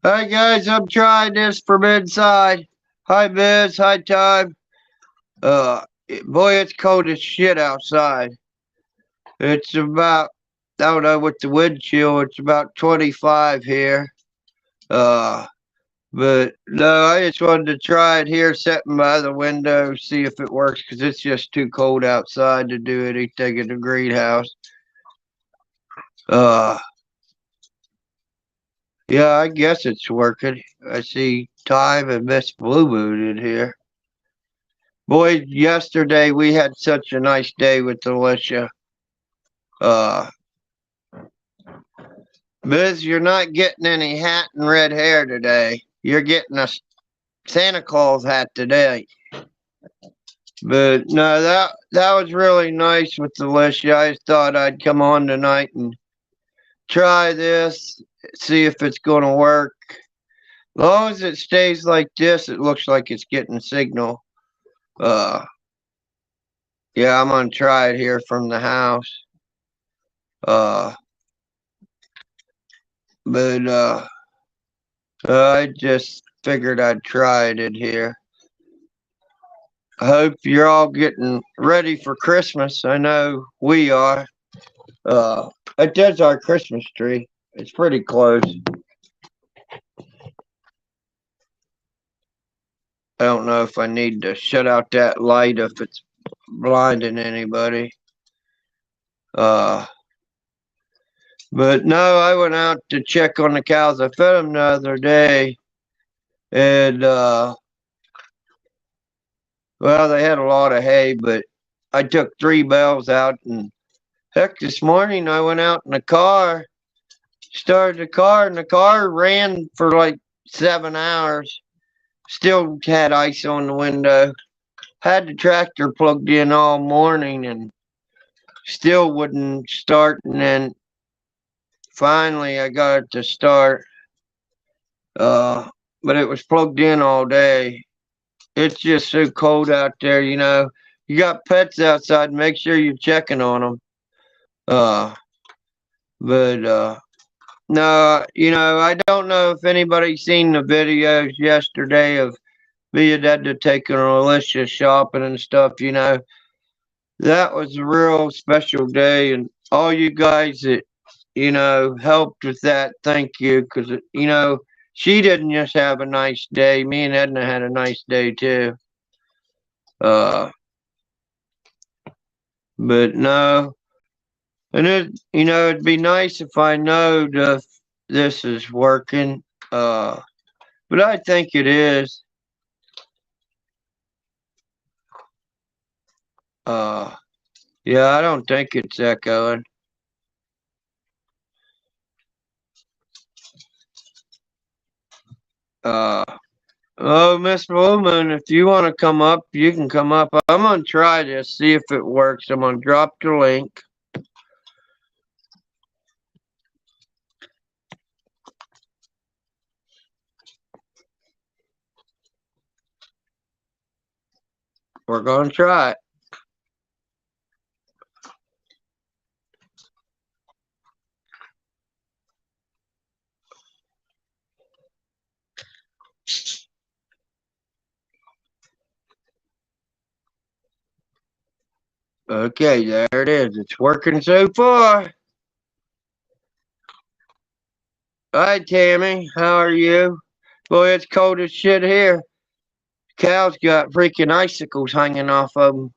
Hi guys, I'm trying this from inside. Hi Biz, hi Time. Uh, Boy, it's cold as shit outside. It's about, I don't know, with the wind chill, it's about 25 here. Uh, but no, I just wanted to try it here, sitting by the window, see if it works, because it's just too cold outside to do anything in the greenhouse. Uh, yeah, I guess it's working. I see Time and Miss Blue Moon in here. Boy, yesterday we had such a nice day with Alicia. Uh, Biz, you're not getting any hat and red hair today. You're getting a Santa Claus hat today. But no, that was really nice with Alicia. I just thought I'd come on tonight and try this, see if it's going to work. As long as it stays like this, it looks like it's getting signal. Uh, yeah, I'm gonna try it here from the house. Uh, but I just figured I'd try it in here. I hope you're all getting ready for Christmas. I know we are. Uh, it does our Christmas tree. It's pretty close. I don't know if I need to shut out that light if it's blinding anybody. Uh, but no, I went out to check on the cows. I fed them the other day, and well, they had a lot of hay, but I took 3 bales out, and heck, this morning I went out in the car, started the car, and the car ran for like 7 hours. Still had ice on the window. Had the tractor plugged in all morning and still wouldn't start. And then finally I got it to start. Uh, but it was plugged in all day. It's just so cold out there, you know. You got pets outside, make sure you're checking on them. Uh, but no, you know, I don't know if anybody's seen the videos yesterday of me and Edna taking Alicia shopping and stuff, you know. That was a real special day, and all you guys that, you know, helped with that, thank you, because, you know, she didn't just have a nice day. Me and Edna had a nice day, too. Uh, but no, and you know, it'd be nice if I know if this is working. But I think it is. Uh, yeah, I don't think it's echoing. Uh, oh, Miss Bowman, if you want to come up, you can come up. I'm going to try this, see if it works. I'm going to drop the link. We're going to try it. Okay, there it is. It's working so far. Hi, Tammy. How are you? Boy, it's cold as shit here. Cows got freaking icicles hanging off of them.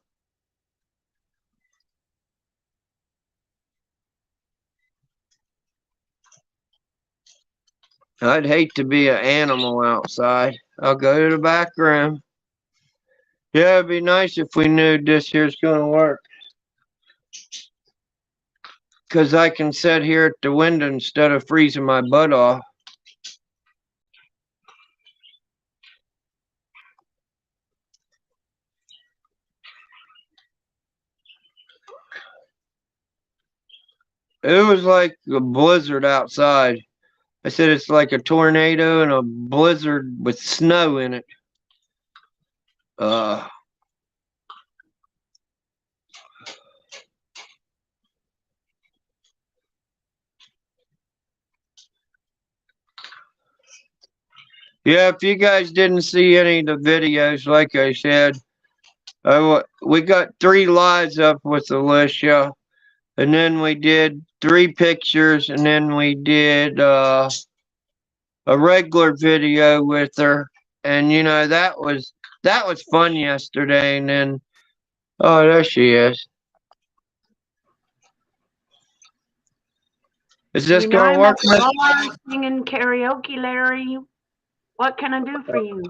I'd hate to be an animal outside. I'll go to the back room. Yeah, it'd be nice if we knew this here's going to work. Because I can sit here at the window instead of freezing my butt off. It was like a blizzard outside. I said it's like a tornado and a blizzard with snow in it. Uh, Yeah, if you guys didn't see any of the videos, like I said, we got 3 lives up with Alicia, and then we did 3 pictures, and then we did a regular video with her, and that was fun yesterday. And then there she is. Is this gonna I'm at work, the Miss? bar singing karaoke, Larry. What can I do for you?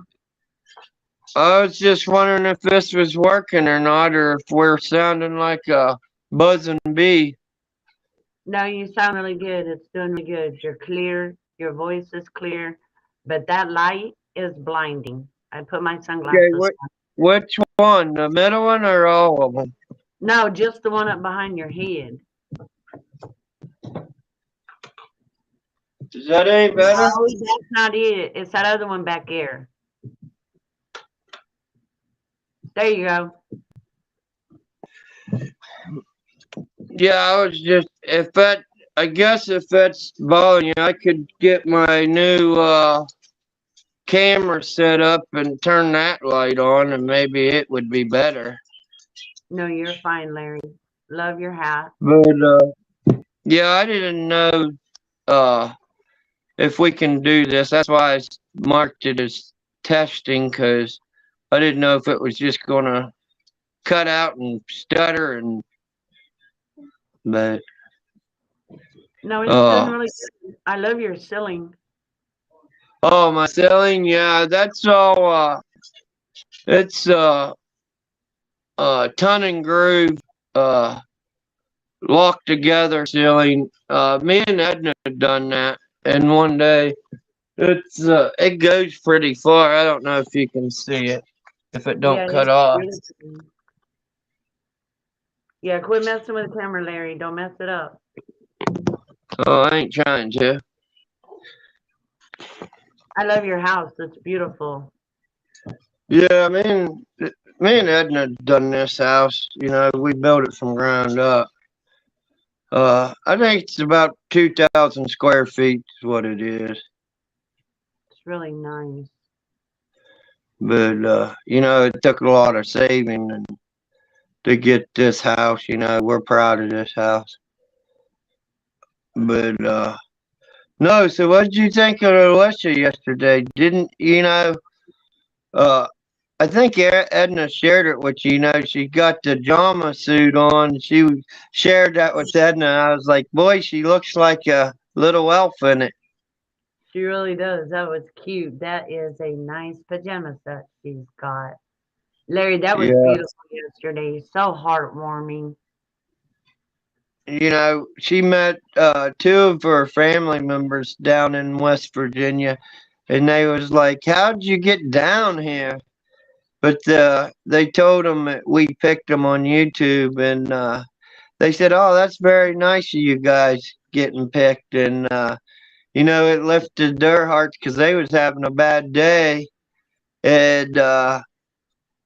I was just wondering if this was working or not, or if we're sounding like a buzzing bee. No, you sound really good. It's doing really good. You're clear. Your voice is clear, but that light is blinding. I put my Okay, sunglasses on. which one? The middle one or all of them? No, just the one up behind your head. Is that any No, better? that's not it. It's that other one back there. There you go. Yeah, I was just I guess if that's bothering you, I could get my new camera set up and turn that light on, and maybe it would be better. No, you're fine, Larry. Love your hat. But yeah, I didn't know uh if we can do this. That's why I marked it as testing, because I didn't know if it was just gonna cut out and stutter. But No, it's doing uh really good. I love your ceiling. oh, my ceiling, yeah, that's all. It's ton and groove uh locked together ceiling. Me and Edna had done that, and one day it goes pretty far. I don't know if you can see it if it don't Yeah, cut it's off. beautiful. Yeah, quit messing with the camera, Larry. Don't mess it up. Oh, I ain't trying to. I love your house. It's beautiful. Yeah, me and Edna done this house. We built it from ground up. I think it's about 2,000 square feet is what it is. It's really nice. But it took a lot of saving and to get this house. We're proud of this house. But no. So what did you think of Alicia yesterday? Didn't you know? Uh, I think Edna shared it with you. She got the pajama suit on. She shared that with Edna. I was like, boy, she looks like a little elf in it. She really does. That was cute. That is a nice pajama set she's got. Larry, that was Yeah. beautiful yesterday. So heartwarming. She met 2 of her family members down in West Virginia, and they was like, "How'd you get down here?" But they told them that we picked them on YouTube, and they said, "Oh, that's very nice of you guys getting picked." And it lifted their hearts because they was having a bad day, and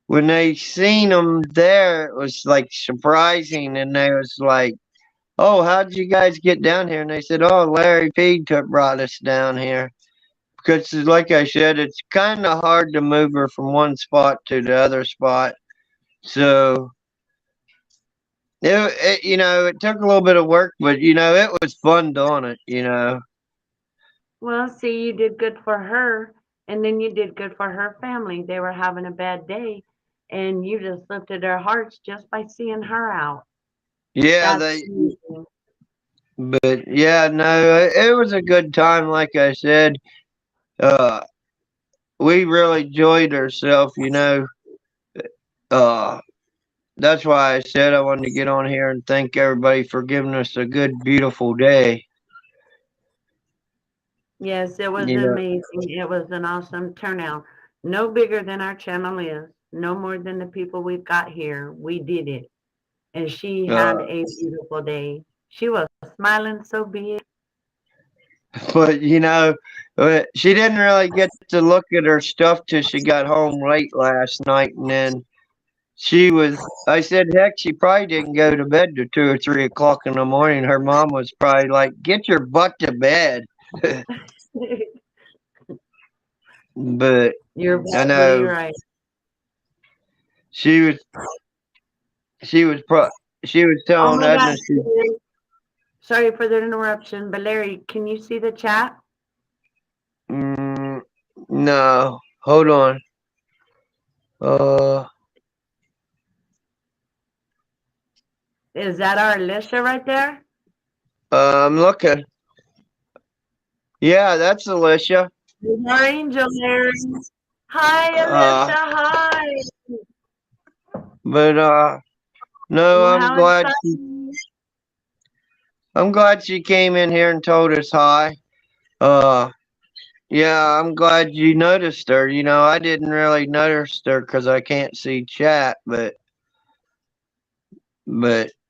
when they seen them there, it was like surprising, and they was like, "Oh, how did you guys get down here?" And they said, "Oh, Larry P brought us down here." Because, like I said, it's kind of hard to move her from one spot to the other spot. So, it took a little bit of work, but, it was fun doing it. Well, see, you did good for her, and then you did good for her family. They were having a bad day, and you just lifted their hearts just by seeing her out. Yeah, That's amazing. but yeah, no, it was a good time, like I said. Uh, we really enjoyed ourselves. Uh, that's why I said I wanted to get on here and thank everybody for giving us a good, beautiful day. Yes, it was You know, amazing. It was an awesome turnout. No bigger than our channel is, no more than the people we've got here. We did it. And she had uh, a beautiful day. She was smiling so big. but she didn't really get to look at her stuff till she got home late last night, and then I said, heck, she probably didn't go to bed till 2 or 3 o'clock in the morning. Her mom was probably like, get your butt to bed. but You're I absolutely know right. she was she was pro she was Oh telling my Edna gosh, Larry, sorry for the interruption, but Larry, can you see the chat? mm, no, hold on. Uh, Is that our Alicia right there? I'm looking. Yeah, that's Alicia. There's our angel, Larry. Hi, Uh, Alicia. Hi. but no, Well, how exciting. I'm glad she came in here and told us hi. Uh, yeah, I'm glad you noticed her. You know, I didn't really notice her because I can't see chat, but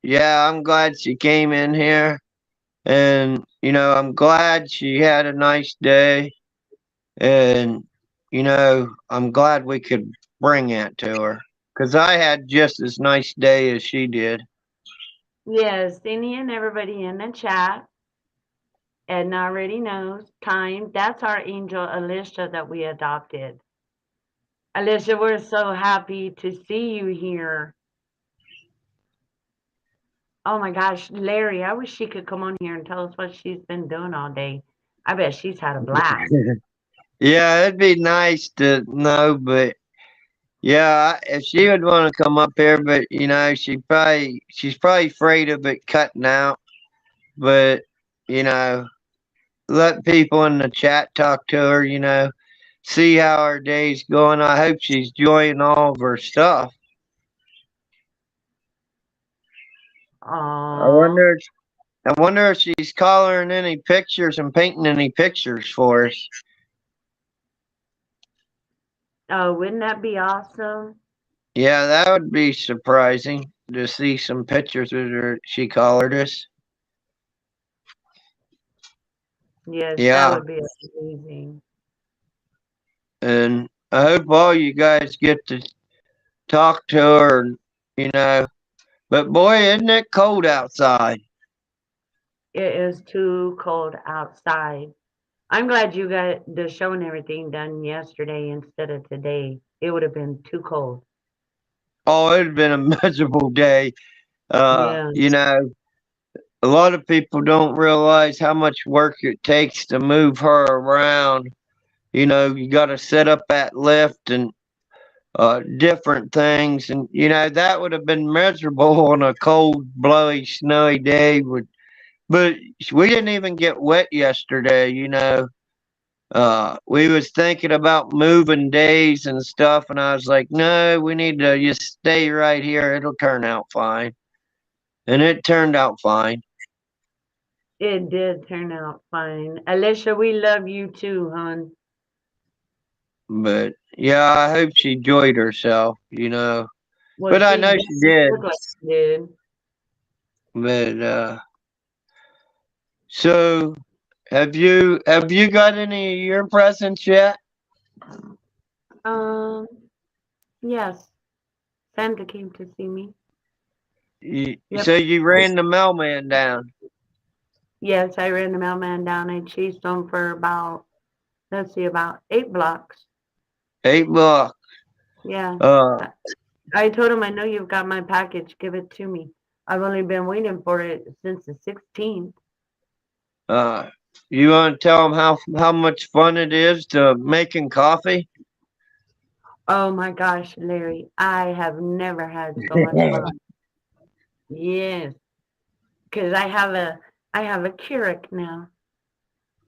yeah, I'm glad she came in here, and you know, I'm glad she had a nice day, and you know, I'm glad we could bring that to her because I had just as nice day as she did. Yes, Cindy and everybody in the chat. Edna already knows. Time. That's our angel, Alicia, that we adopted. Alicia, we're so happy to see you here. Oh my gosh, Larry, I wish she could come on here and tell us what she's been doing all day. I bet she's had a blast. Yeah, it'd be nice to know, but yeah, if she would want to come up here, but you know, she's probably afraid of it cutting out. But you know, let people in the chat talk to her. You know, see how her day's going. I hope she's enjoying all of her stuff. I Oh, wonder. I wonder if she's coloring any pictures and painting any pictures for us. oh, wouldn't that be awesome? Yeah, that would be surprising to see some pictures that she colored us. Yes, that Yeah, would be amazing. and I hope all you guys get to talk to her, you know. But boy, isn't it cold outside? It is too cold outside. I'm glad you got the show and everything done yesterday instead of today. It would have been too cold. Oh, it'd been a miserable day. Yeah, You know, a lot of people don't realize how much work it takes to move her around. You know, you got to set up that lift and different things, and you know that would have been miserable on a cold, blowy, snowy day. But we didn't even get wet yesterday. You know, we was thinking about moving days and stuff, and I was like, no, we need to just stay right here. It'll turn out fine, and it turned out fine. it did turn out fine. Alicia, we love you too, hon. But yeah, I hope she enjoyed herself. You know, Well, but I she know she doesn't did. look like she did. But so have you got any of your presents yet? Um, yes, Santa came to see me. So Yep. you ran the mailman down. Yes, I ran the mailman down. I chased him for about, let's see, about 8 blocks. $8. Yeah. Uh, I I told him, I know you've got my package. Give it to me. I've only been waiting for it since the 16th. uh, you want to tell them how much fun it is to making coffee? Oh my gosh, Larry, I have never had so much fun. Yes, because I have a Keurig now,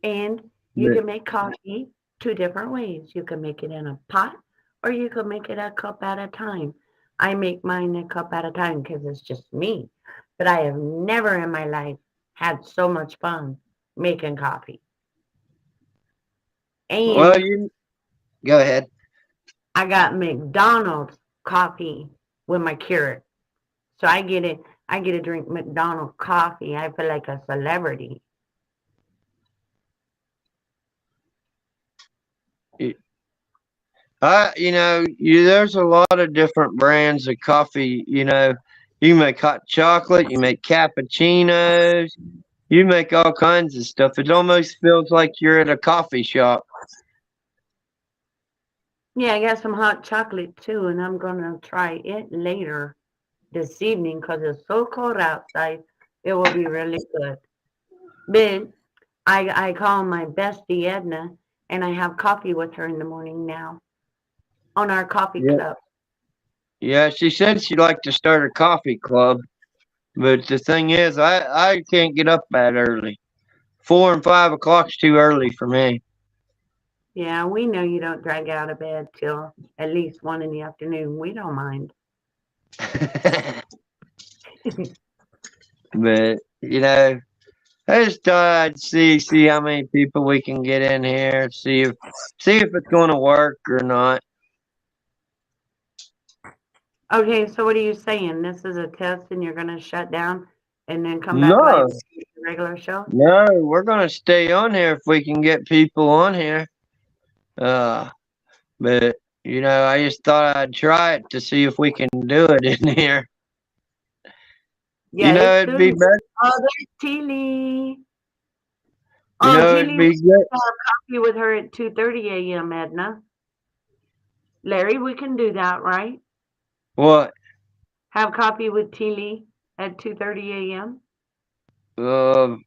and you can make coffee two different ways. You can make it in a pot, or you can make it a cup at a time. I make mine a cup at a time because it's just me. But I have never in my life had so much fun making coffee. Well, And you go ahead. I got McDonald's coffee with my Keurig. So I get to drink McDonald's coffee. I feel like a celebrity. You know, there's a lot of different brands of coffee. You know, you make hot chocolate, you make cappuccinos, you make all kinds of stuff. It almost feels like you're at a coffee shop. Yeah, I got some hot chocolate too, and I'm gonna try it later this evening because it's so cold outside. It will be really good. But I call my bestie Edna, and I have coffee with her in the morning now on our coffee Yeah. club. Yeah, she said she'd like to start a coffee club, but the thing is, I can't get up that early. 4 and 5 o'clock's too early for me. Yeah, we know you don't drag out of bed till at least 1 in the afternoon. We don't mind. But I just thought I'd see how many people we can get in here, see if it's gonna work or not. Okay, so what are you saying? This is a test and you're gonna shut down and then come back live No, to the regular show? no, we're gonna stay on here if we can get people on here. Uh, but I just thought I'd try it to see if we can do it in here. Yeah, it's It'd good. be better. Oh, there's Teely. You Oh, know, it'd Teely, we be good. have coffee with her at 2:30 a.m., Edna. Larry, we can do that, right? What? Have coffee with Teely at 2:30 a.m. Uh,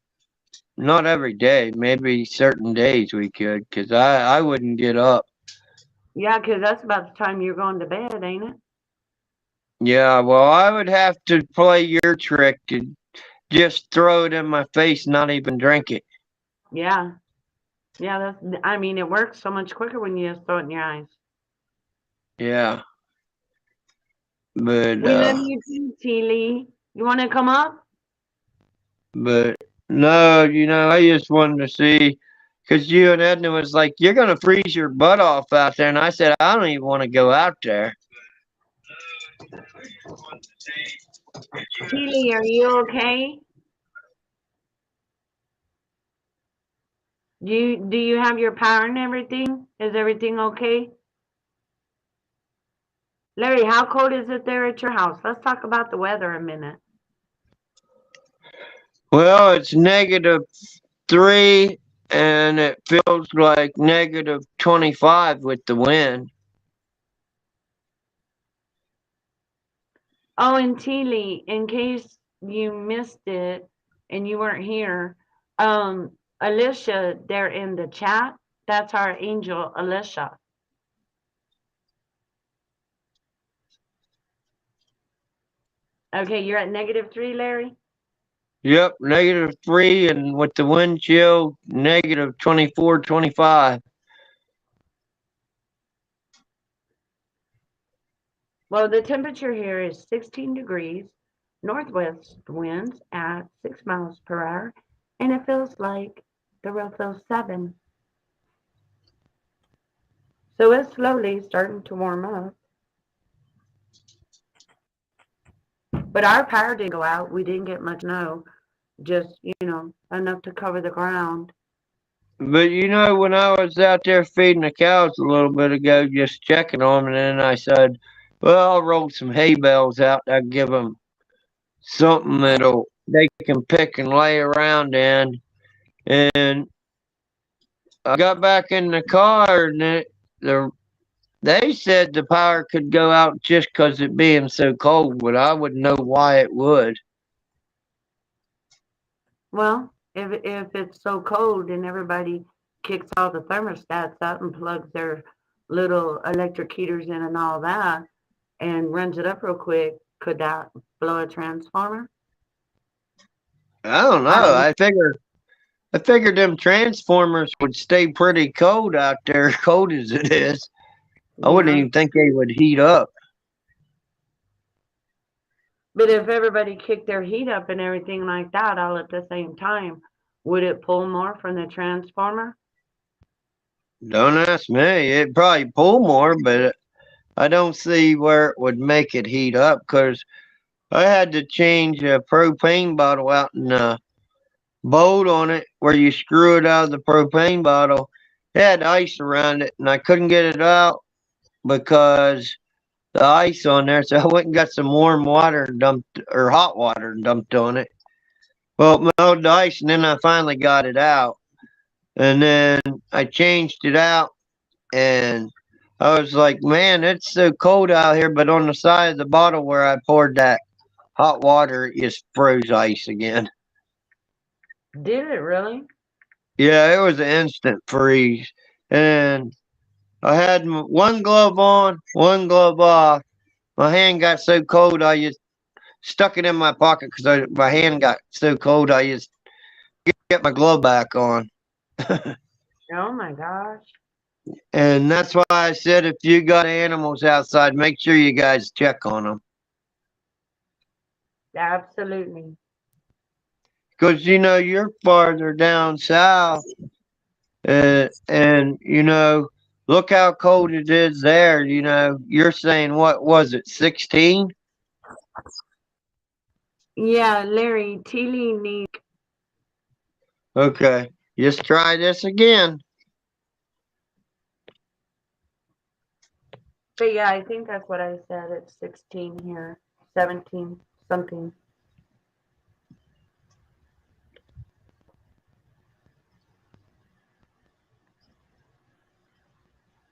Not every day. Maybe certain days we could, 'cause I wouldn't get up. Yeah, 'cause that's about the time you're going to bed, ain't it? Yeah, well, I would have to play your trick to just throw it in my face, not even drink it. Yeah. Yeah, I mean, it works so much quicker when you just throw it in your eyes. Yeah, but We love you too, Teely. You want to come up? but no, I just wanted to see, 'cause you and Edna was like, "You're gonna freeze your butt off out there," and I said, "I don't even want to go out there." Teely, are you okay? Do you have your power and everything? Is everything okay? Larry, how cold is it there at your house? Let's talk about the weather a minute. Well, it's -3, and it feels like -25 with the wind. Oh, and Teely, in case you missed it and you weren't here, Alicia, there in the chat, that's our angel, Alicia. Okay, you're at -3, Larry? Yep, -3, and with the wind chill, -24, 25. Well, the temperature here is 16 degrees, northwest winds at 6 miles per hour, and it feels like the real feels 7. So it's slowly starting to warm up. But our power didn't go out. We didn't get much snow, just, enough to cover the ground. But when I was out there feeding the cows a little bit ago, just checking on them, and then I said, well, I'll roll some hay bales out. I'll give them something that'll they can pick and lay around in. And I got back in the car, and they said the power could go out just 'cause it being so cold, but I wouldn't know why it would. Well, if it's so cold and everybody kicks all the thermostats out and plugs their little electric heaters in and all that and runs it up real quick, could that blow a transformer? I don't know. I don't know. I figured them transformers would stay pretty cold out there, cold as it is. I wouldn't Yeah. even think they would heat up. But if everybody kicked their heat up and everything like that all at the same time, would it pull more from the transformer? Don't ask me. It'd probably pull more, but I don't see where it would make it heat up, 'cause I had to change a propane bottle out in the bolt on it where you screw it out of the propane bottle. It had ice around it, and I couldn't get it out because the ice on there. So I went and got some warm water and dumped, or hot water and dumped on it. Well, it melted the ice, and then I finally got it out. And then I changed it out, and I was like, man, it's so cold out here, but on the side of the bottle where I poured that hot water, it just froze ice again. Did it really? Yeah, it was an instant freeze. And I had one glove on, one glove off. My hand got so cold, I just stuck it in my pocket because my hand got so cold, I just get my glove back on. Oh my gosh. And that's why I said if you got animals outside, make sure you guys check on them. Absolutely. Because, you're farther down south. And look how cold it is there. You're saying, what was it, 16? Yeah, Larry, Teely needs. Okay. Just try this again. But yeah, I think that's what I said. It's 16 here, 17 something.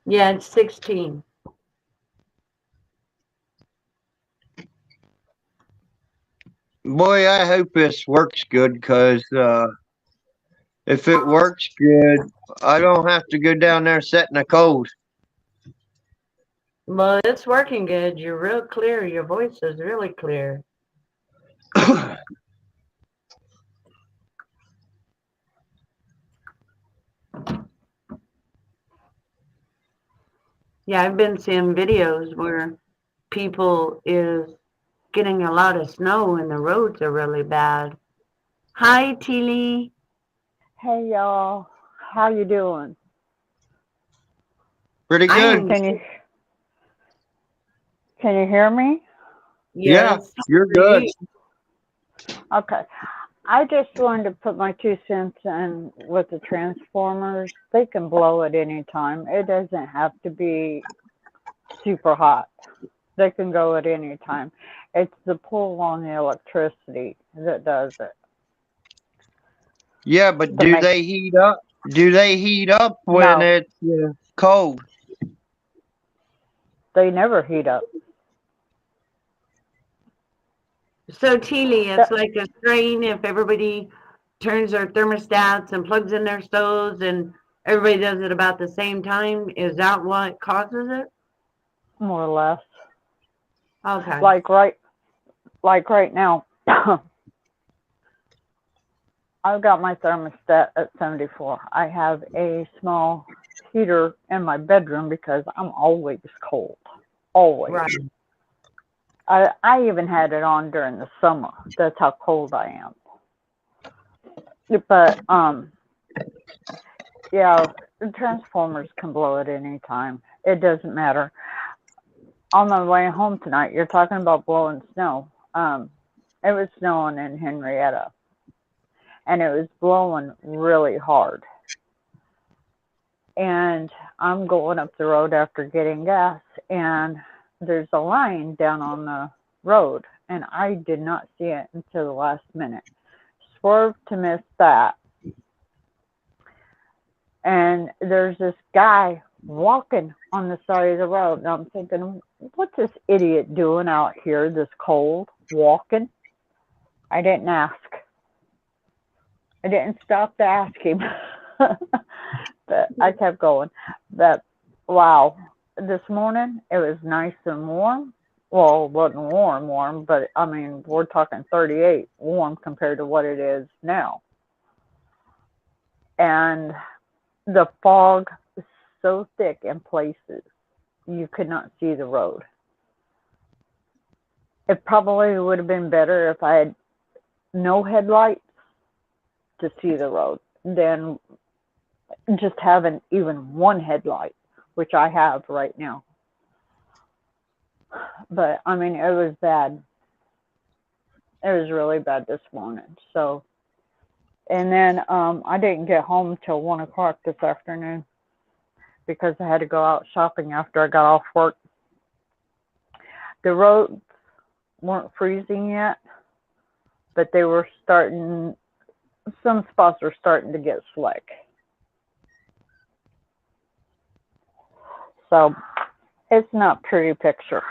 Yeah, it's 16. Boy, I hope this works good because if it works good, I don't have to go down there sitting in the cold. Well, it's working good. You're real clear. Your voice is really clear. Yeah, I've been seeing videos where people is getting a lot of snow and the roads are really bad. Hi, Teely. Hey y'all, how you doing? Pretty I good. am. Can you hear me? Yeah, Yes. you're good. Okay. I just wanted to put my 2 cents in with the transformers. They can blow at any time. It doesn't have to be super hot. They can go at any time. It's the pull on the electricity that does it. Yeah, but To do make they heat up? Do they heat up when no, it's cold? they never heat up. So, Teely, it's That, like a strain if everybody turns their thermostats and plugs in their stoves and everybody does it about the same time. Is that what causes it? more or less. Okay. Like right now. I've got my thermostat at 74. I have a small heater in my bedroom because I'm always cold. Always. Right. I even had it on during the summer. That's how cold I am. But yeah, the transformers can blow at any time. It doesn't matter. On my way home tonight, you're talking about blowing snow. It was snowing in Henrietta, and it was blowing really hard. And I'm going up the road after getting gas, and there's a line down on the road, and I did not see it until the last minute. Swerved to miss that. And there's this guy walking on the side of the road, and I'm thinking, what's this idiot doing out here this cold, walking? I didn't ask. I didn't stop to ask him. But I kept going. But wow, this morning it was nice and warm. Well, it wasn't warm, but I mean, we're talking 38 warm compared to what it is now. And the fog is so thick in places, you could not see the road. It probably would have been better if I had no headlights to see the road than just having even one headlight, which I have right now. But I mean, it was bad. It was really bad this morning. So, and then I didn't get home till 1 o'clock this afternoon because I had to go out shopping after I got off work. The roads weren't freezing yet, but they were starting. Some spots were starting to get slick. So it's not a pretty picture.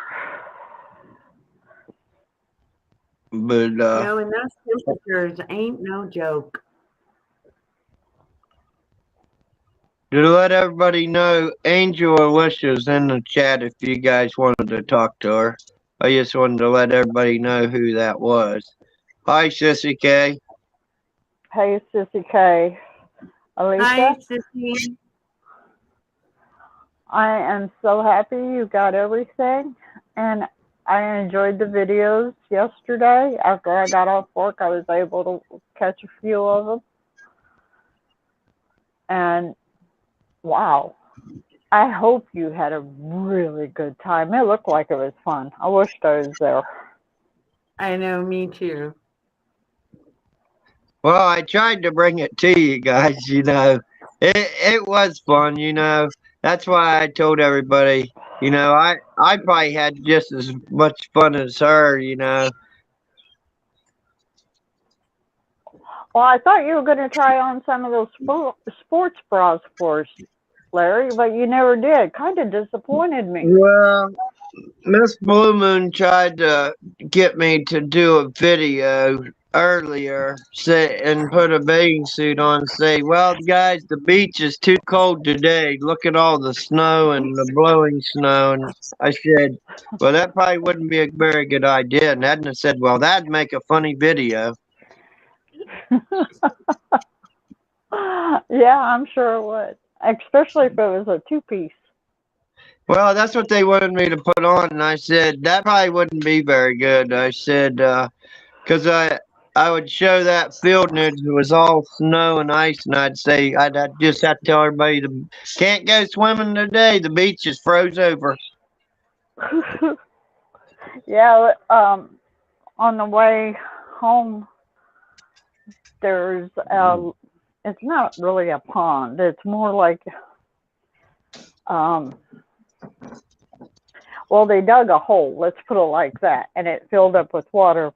But No, and those temperatures ain't no joke. to let everybody know, Angel Alicia's in the chat if you guys wanted to talk to her. I just wanted to let everybody know who that was. Hi, Sissy K. Hey, Sissy K. Alicia, Hi, Sissy. I am so happy you got everything. And I enjoyed the videos yesterday. After I got off work, I was able to catch a few of them. And wow, I hope you had a really good time. It looked like it was fun. I wished I was there. I know, me too. Well, I tried to bring it to you guys, you know. It was fun, you know. That's why I told everybody, you know, I probably had just as much fun as her, you know. Well, I thought you were going to try on some of those sports bras for us, Larry, but you never did. Kind of disappointed me. Well, Miss Blue Moon tried to get me to do a video earlier and put a bathing suit on, say, well, guys, the beach is too cold today. Look at all the snow and the blowing snow. And I said, well, that probably wouldn't be a very good idea. And Edna said, well, that'd make a funny video. Yeah, I'm sure it would, especially if it was a two-piece. Well, that's what they wanted me to put on. And I said, that probably wouldn't be very good. I said, because I would show that field and it was all snow and ice, and I'd say I'd just have to tell everybody can't go swimming today. The beach is froze over. Yeah, on the way home, there's it's not really a pond. It's more like well, they dug a hole. Let's put it like that, and it filled up with water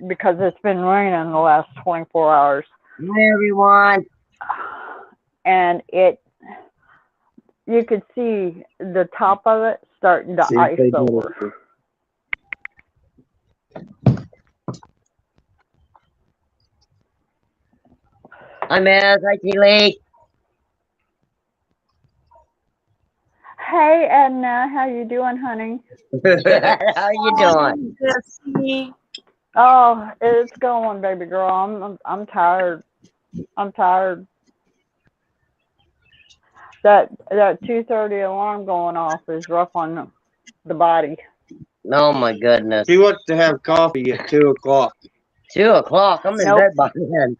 because it's been raining the last 24 hours. Hi, everyone. And you could see the top of it starting to ice over. Hi, Miss. Hi, Keely. Hey, Edna, how you doing, honey? How you doing? Sissy. Oh, it's going, baby girl. I'm tired. I'm tired. That 2:30 alarm going off is rough on the body. Oh, my goodness. He wants to have coffee at 2:00. 2 o'clock. I'm in Nope. bed by then.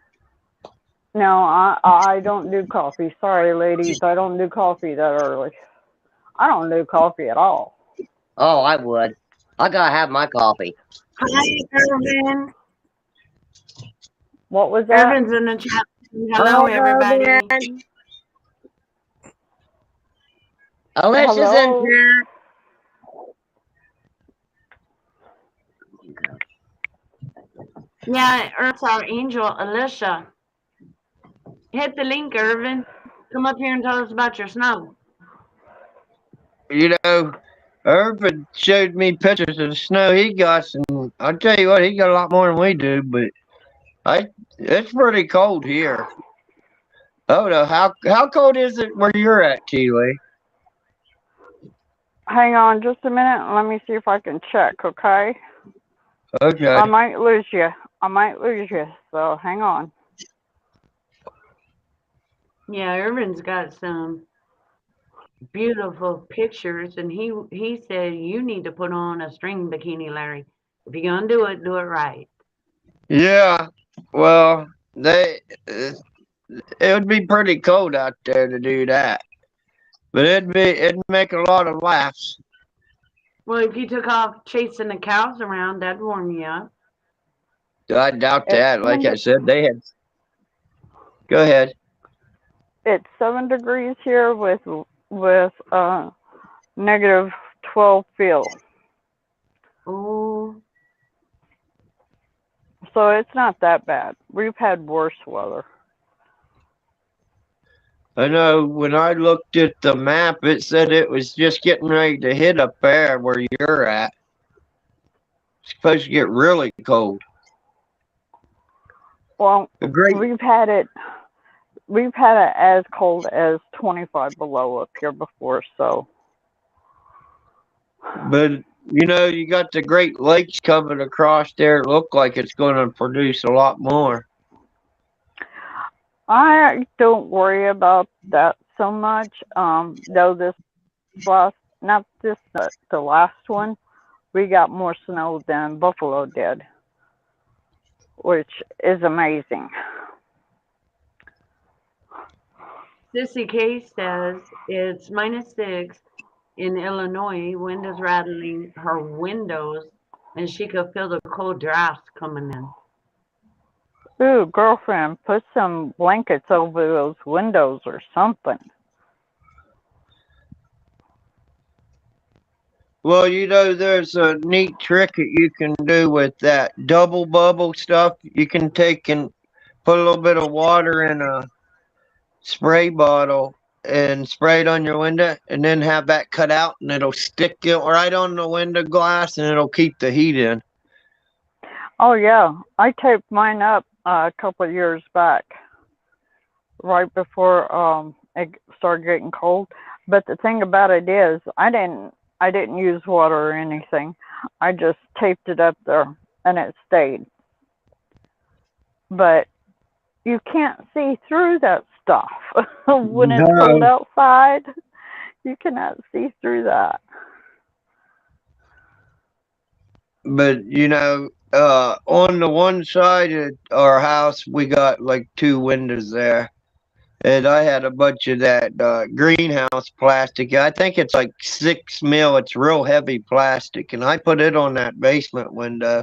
No, I don't do coffee. Sorry, ladies, I don't do coffee that early. I don't do coffee at all. Oh, I would. I gotta have my coffee. Hi, Irvin. What was that? Irvin's in the chat. Hello, everybody. Irvin. Alicia's Hello. in chat. Yeah, Earth's our angel, Alicia. Hit the link, Irvin. Come up here and tell us about your snow. You know, Irvin showed me pictures of the snow he got, and I'll tell you what, he got a lot more than we do, but it's pretty cold here. Oh no, how cold is it where you're at, Keely? Hang on just a minute. Let me see if I can check, okay? Okay. I might lose you. So hang on. Yeah, Irvin's got some beautiful pictures, and he said you need to put on a string bikini, Larry. If you're gonna do it right. Yeah. Well, it would be pretty cold out there to do that, but it'd make a lot of laughs. Well, if you took off chasing the cows around, that'd warm you up. I doubt that. Like I said, they had. Go ahead. It's 7 degrees here with negative 12 feel. Oh, So it's not that bad. We've had worse weather. I know when I looked at the map, it said it was just getting ready to hit up there where you're at. It's supposed to get really cold. Well, A great, we've had it as cold as 25 below up here before, so but you got the Great Lakes coming across there. It look like it's going to produce a lot more. I don't worry about that so much. Though this last, not this, the last one, we got more snow than Buffalo did, which is amazing. Sissy K says it's -6 in Illinois. Wind is rattling her windows, and she could feel the cold drafts coming in. Ooh, girlfriend, put some blankets over those windows or something. Well, there's a neat trick that you can do with that double bubble stuff. You can take and put a little bit of water in a spray bottle and spray it on your window, and then have that cut out, and it'll stick it right on the window glass, and it'll keep the heat in. Oh yeah, I taped mine up a couple of years back, right before it started getting cold. But the thing about it is, I didn't use water or anything. I just taped it up there, and it stayed. But you can't see through that stuff when it's cold No, outside. You cannot see through that. but on the one side of our house, we got like two windows there. And I had a bunch of that greenhouse plastic. I think it's like 6 mil. It's real heavy plastic. And I put it on that basement window.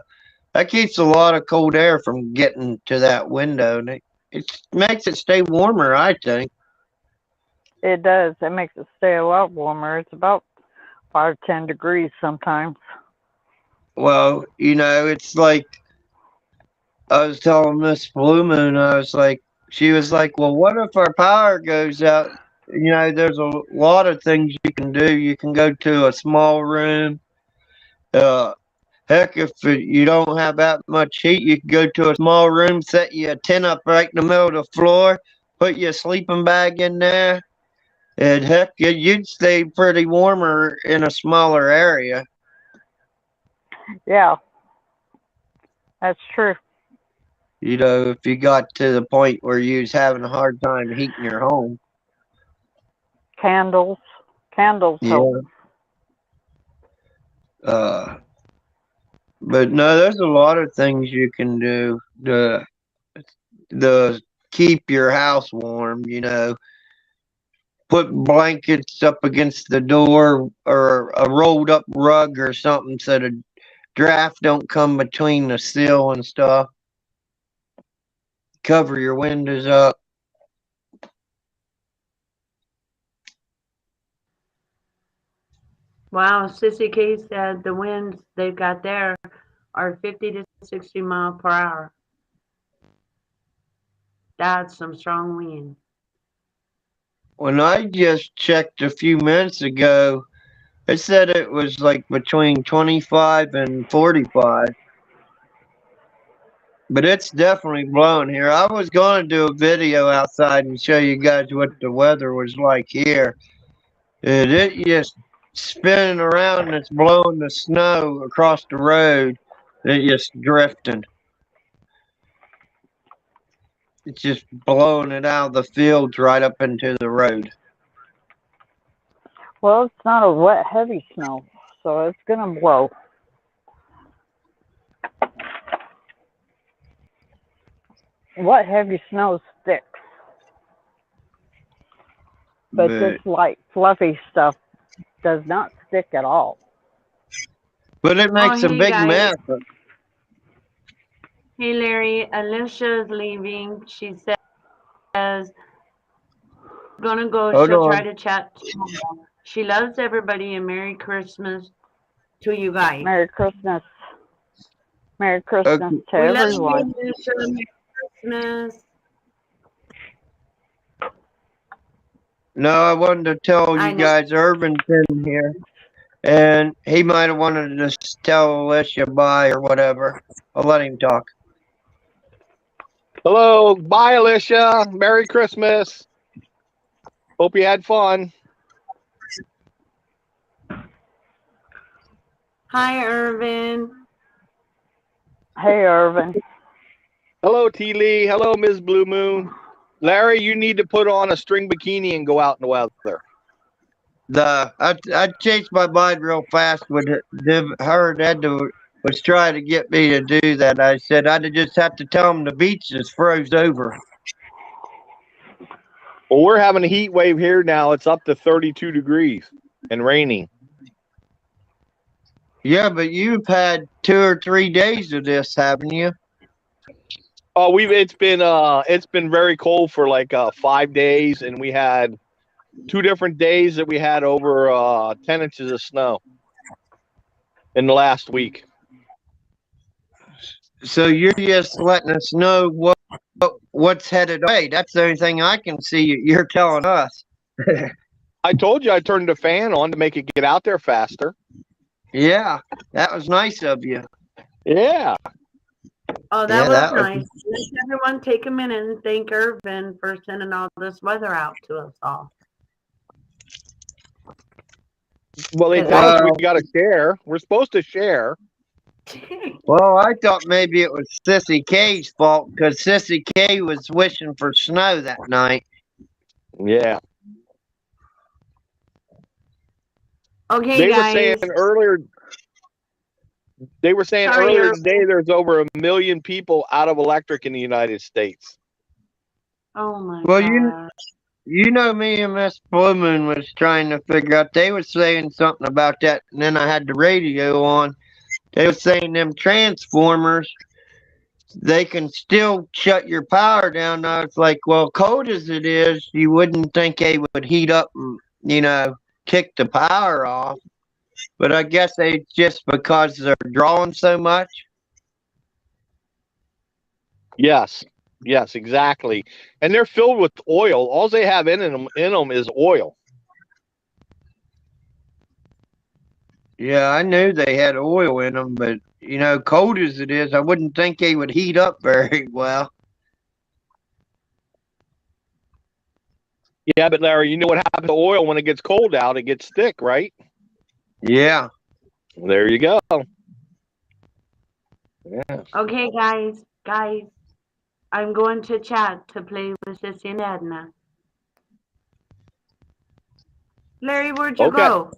That keeps a lot of cold air from getting to that window. And it makes it stay warmer, I think. It does. It makes it stay a lot warmer. It's about 5, 10 degrees sometimes. Well, it's like I was telling Miss Blue Moon, she was like, well, what if our power goes out? There's a lot of things you can do. You can go to a small room. Uh, Heck, if you don't have that much heat, you can go to a small room, set you a tent up right in the middle of the floor, put your sleeping bag in there, and heck, you'd stay pretty warmer in a smaller area. Yeah, that's true. If you got to the point where you was having a hard time heating your home. Candles help. Yeah. Uh, but no, there's a lot of things you can do to keep your house warm. Put blankets up against the door or a rolled up rug or something so the draft don't come between the sill and stuff. Cover your windows up. Wow, Sissy K said the winds they've got there are 50 to 60 mile per hour. That's some strong wind. When I just checked a few minutes ago, it said it was like between 25 and 45. But it's definitely blowing here. I was going to do a video outside and show you guys what the weather was like here. And it just spinning around and it's blowing the snow across the road. It just drifting. It's just blowing it out of the fields right up into the road. Well, it's not a wet, heavy snow, so it's gonna blow. Wet, heavy snow sticks, but this light, fluffy stuff does not stick at all. But it makes a hey, big guys. mess. Hey, Larry, Alicia's leaving. She says, gonna go. Hold She'll try on. to chat tomorrow. She loves everybody and Merry Christmas to you guys. Merry Christmas. Merry Christmas Okay. to We love everyone. you, Alicia. Merry Christmas. No, I wanted to tell I you know. guys Irvin's in here, and he might have wanted to just tell Alicia bye or whatever. I'll let him talk. Hello. Bye, Alicia. Merry Christmas. Hope you had fun. Hi, Irvin. Hey, Irvin. Hello, T. Lee. Hello, Ms. Blue Moon. Larry, you need to put on a string bikini and go out in the weather. I chased my mind real fast when her dad was trying to get me to do that. I said I'd just have to tell him the beach is froze over. Well, we're having a heat wave here now. It's up to 32 degrees and raining. Yeah, but you've had 2 or 3 days of this, haven't you? Oh, it's been very cold for like 5 days, and we had 2 different days that we had over 10 inches of snow in the last week. So you're just letting us know what's headed away. That's the only thing I can see you're telling us. I told you I turned the fan on to make it get out there faster. Yeah, that was nice of you. Yeah. Oh, Yeah, that that was was- nice. Let's everyone take a minute and thank Irvin for sending all this weather out to us all. Well, they tell us we got to share. We're supposed to share. Well, I thought maybe it was Sissy K's fault because Sissy K was wishing for snow that night. Yeah. Okay, They were guys. saying earlier. They were saying Sorry, earlier Irvin. today there's over 1 million people out of electric in the United States. Oh my Well, god. you know me and Miss Blue Moon was trying to figure out. They were saying something about that, and then I had the radio on. They were saying them transformers, they can still shut your power down. I was like, well, cold as it is, you wouldn't think they would heat up and, kick the power off. But I guess they just because they're drawing so much. Yes. Yes, exactly. And they're filled with oil. All they have in them is oil. Yeah, I knew they had oil in them, but cold as it is, I wouldn't think they would heat up very well. Yeah, but Larry, you know what happens to oil when it gets cold out? It gets thick, right? Yeah. There you go. Yeah. Okay, guys. I'm going to chat to play with Sissy and Edna. Larry, where'd you Okay. go?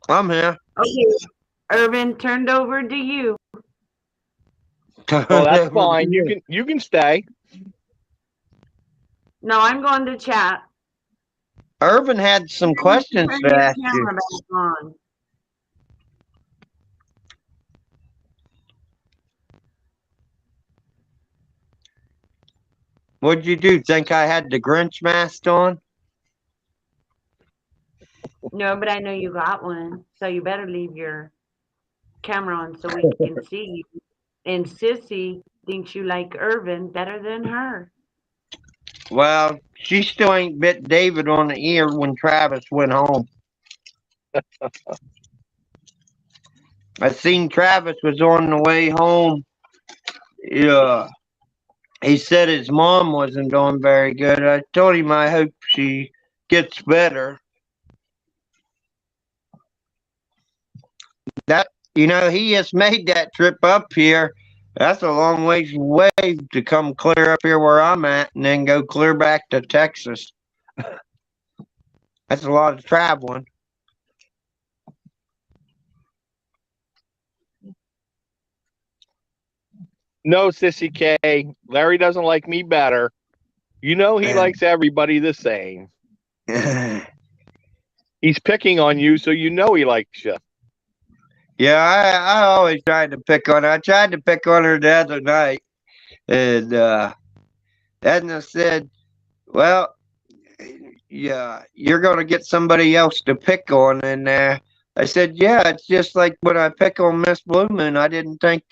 I'm here. Okay. Irvin, turned over to you. Well, that's fine. You can stay. No, I'm going to chat. Irvin had some questions Turn to your ask you. camera back on. What'd you do? Think I had the Grinch mask on? No, but I know you got one, so you better leave your camera on so we can see you. And Sissy thinks you like Irvin better than her. Well, she still ain't bit David on the ear when Travis went home. I seen Travis was on the way home. Yeah. He said his mom wasn't doing very good. I told him I hope she gets better. He just made that trip up here. That's a long ways away to come clear up here where I'm at and then go clear back to Texas. That's a lot of traveling. No, Sissy K. Larry doesn't like me better. You know he likes everybody the same. He's picking on you, so you know he likes you. Yeah, I always tried to pick on her. I tried to pick on her the other night. And Edna said, well, yeah, you're going to get somebody else to pick on. And I said, yeah, it's just like when I pick on Miss Blue Moon. I didn't think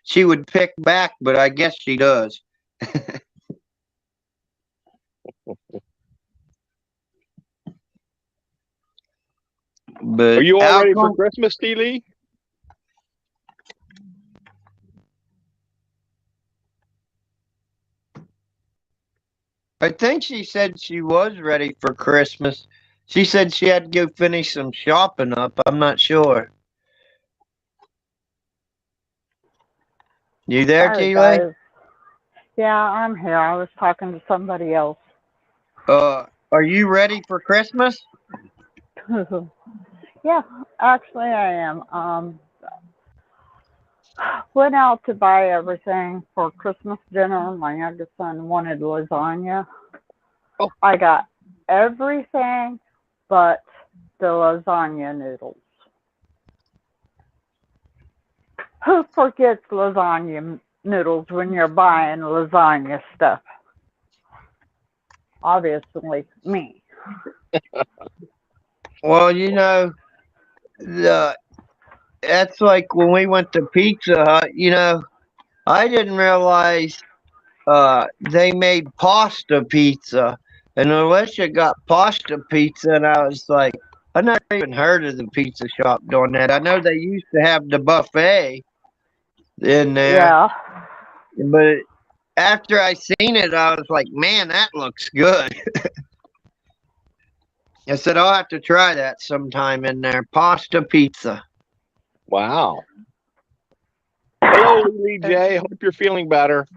she would pick back, but I guess she does. But Are you all ready for alcohol, Christmas, T. Lee? I think she said she was ready for Christmas. She said she had to go finish some shopping up. I'm not sure. You there, Sorry, T. Lay? guys. Yeah, I'm here. I was talking to somebody else. Are you ready for Christmas? Yeah, actually, I am. Went out to buy everything for Christmas dinner. My youngest son wanted lasagna. Oh. I got everything but the lasagna noodles. Who forgets lasagna noodles when you're buying lasagna stuff? Obviously, me. Well, the that's like when we went to Pizza Hut. I didn't realize they made pasta pizza, and Alicia got pasta pizza, and I was like, I never even heard of the pizza shop doing that. I know they used to have the buffet in there, Yeah. but after I seen it, I was like, man, that looks good. I said, I'll have to try that sometime in there. Pasta pizza. Wow. Hello, Lee J. Hope you're feeling better.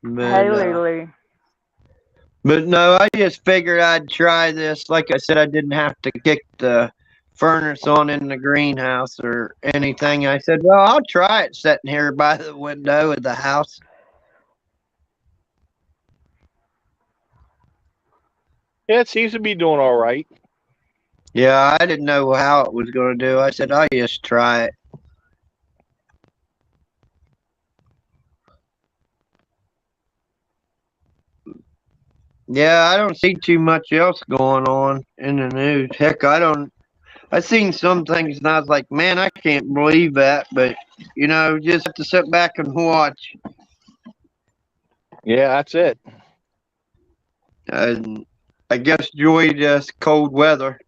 Hey, But, Lily. but no, I just figured I'd try this. Like I said, I didn't have to kick the furnace on in the greenhouse or anything. I said, well, I'll try it sitting here by the window of the house. Yeah, it seems to be doing all right. Yeah, I didn't know how it was going to do. I said, I'll just try it. Yeah, I don't see too much else going on in the news. Heck, I seen some things and I was like, man, I can't believe that. But, just have to sit back and watch. Yeah, that's it. And I guess enjoy this cold weather.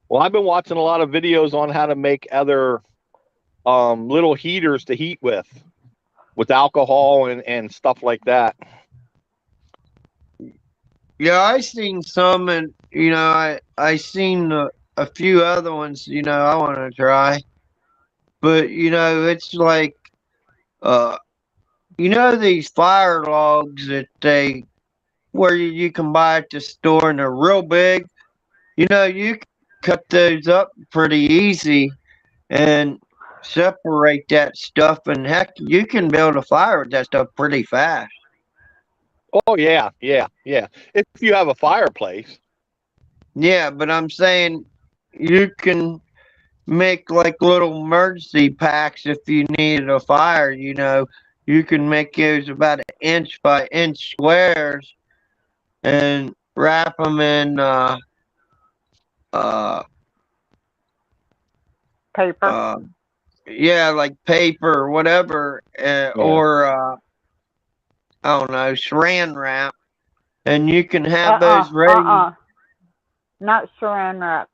Well, I've been watching a lot of videos on how to make other little heaters to heat with alcohol and stuff like that. Yeah, I seen some, and I seen a few other ones. I want to try, but it's like uh, these fire logs that where you can buy at the store and they're real big. You can cut those up pretty easy and separate that stuff, and heck, you can build a fire with that stuff pretty fast. Oh yeah, yeah, yeah. If you have a fireplace. Yeah, but I'm saying you can make like little emergency packs if you needed a fire. You can make those about an inch by inch squares and wrap them in uh, Paper. yeah, like paper or whatever, or I don't know, saran wrap, and you can have those ready. Not saran wrap.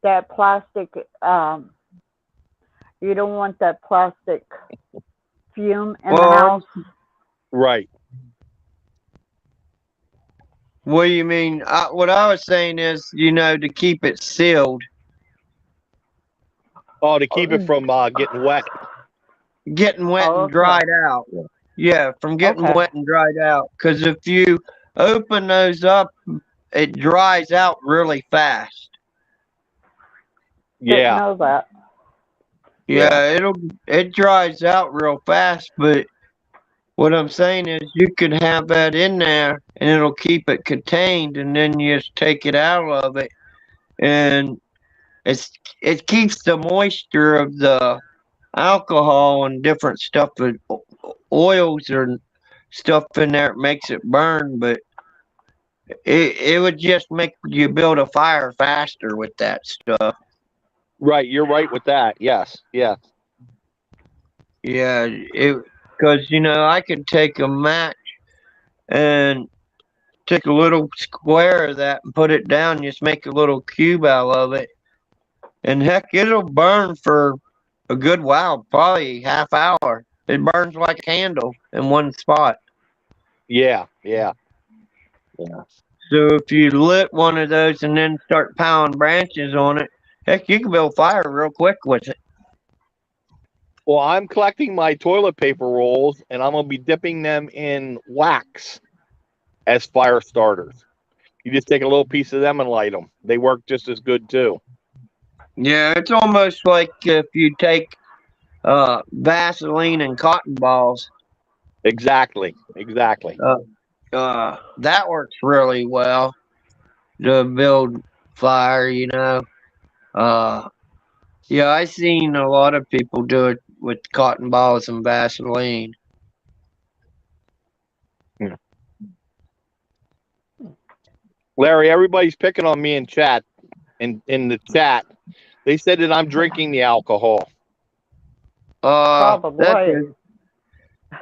That plastic, you don't want that plastic fume in the house. Right. What do you mean? What I was saying is, to keep it sealed. Oh, to keep it from getting wet. Getting wet and dried out. Yeah, from getting wet and dried out. Because if you open those up, it dries out really fast. Didn't know that. Yeah, it dries out real fast, but what I'm saying is you can have that in there and it'll keep it contained, and then you just take it out of it, and it keeps the moisture of the alcohol and different stuff, and oils or stuff in there. It makes it burn, but it would just make you build a fire faster with that stuff. Right, you're right with that. Yes, yeah. Yeah, because I could take a match and took a little square of that and put it down, just make a little cube out of it. And heck, it'll burn for a good while, probably half hour. It burns like a candle in one spot. Yeah, yeah. So if you lit one of those and then start piling branches on it, heck, you can build fire real quick with it. Well, I'm collecting my toilet paper rolls, and I'm gonna be dipping them in wax as fire starters. You just take a little piece of them and light them. They work just as good too. Yeah, it's almost like if you take Vaseline and cotton balls. Exactly. That works really well to build fire, Yeah, I seen a lot of people do it with cotton balls and Vaseline. Larry, everybody's picking on me in chat. In the chat, they said that I'm drinking the alcohol. Probably.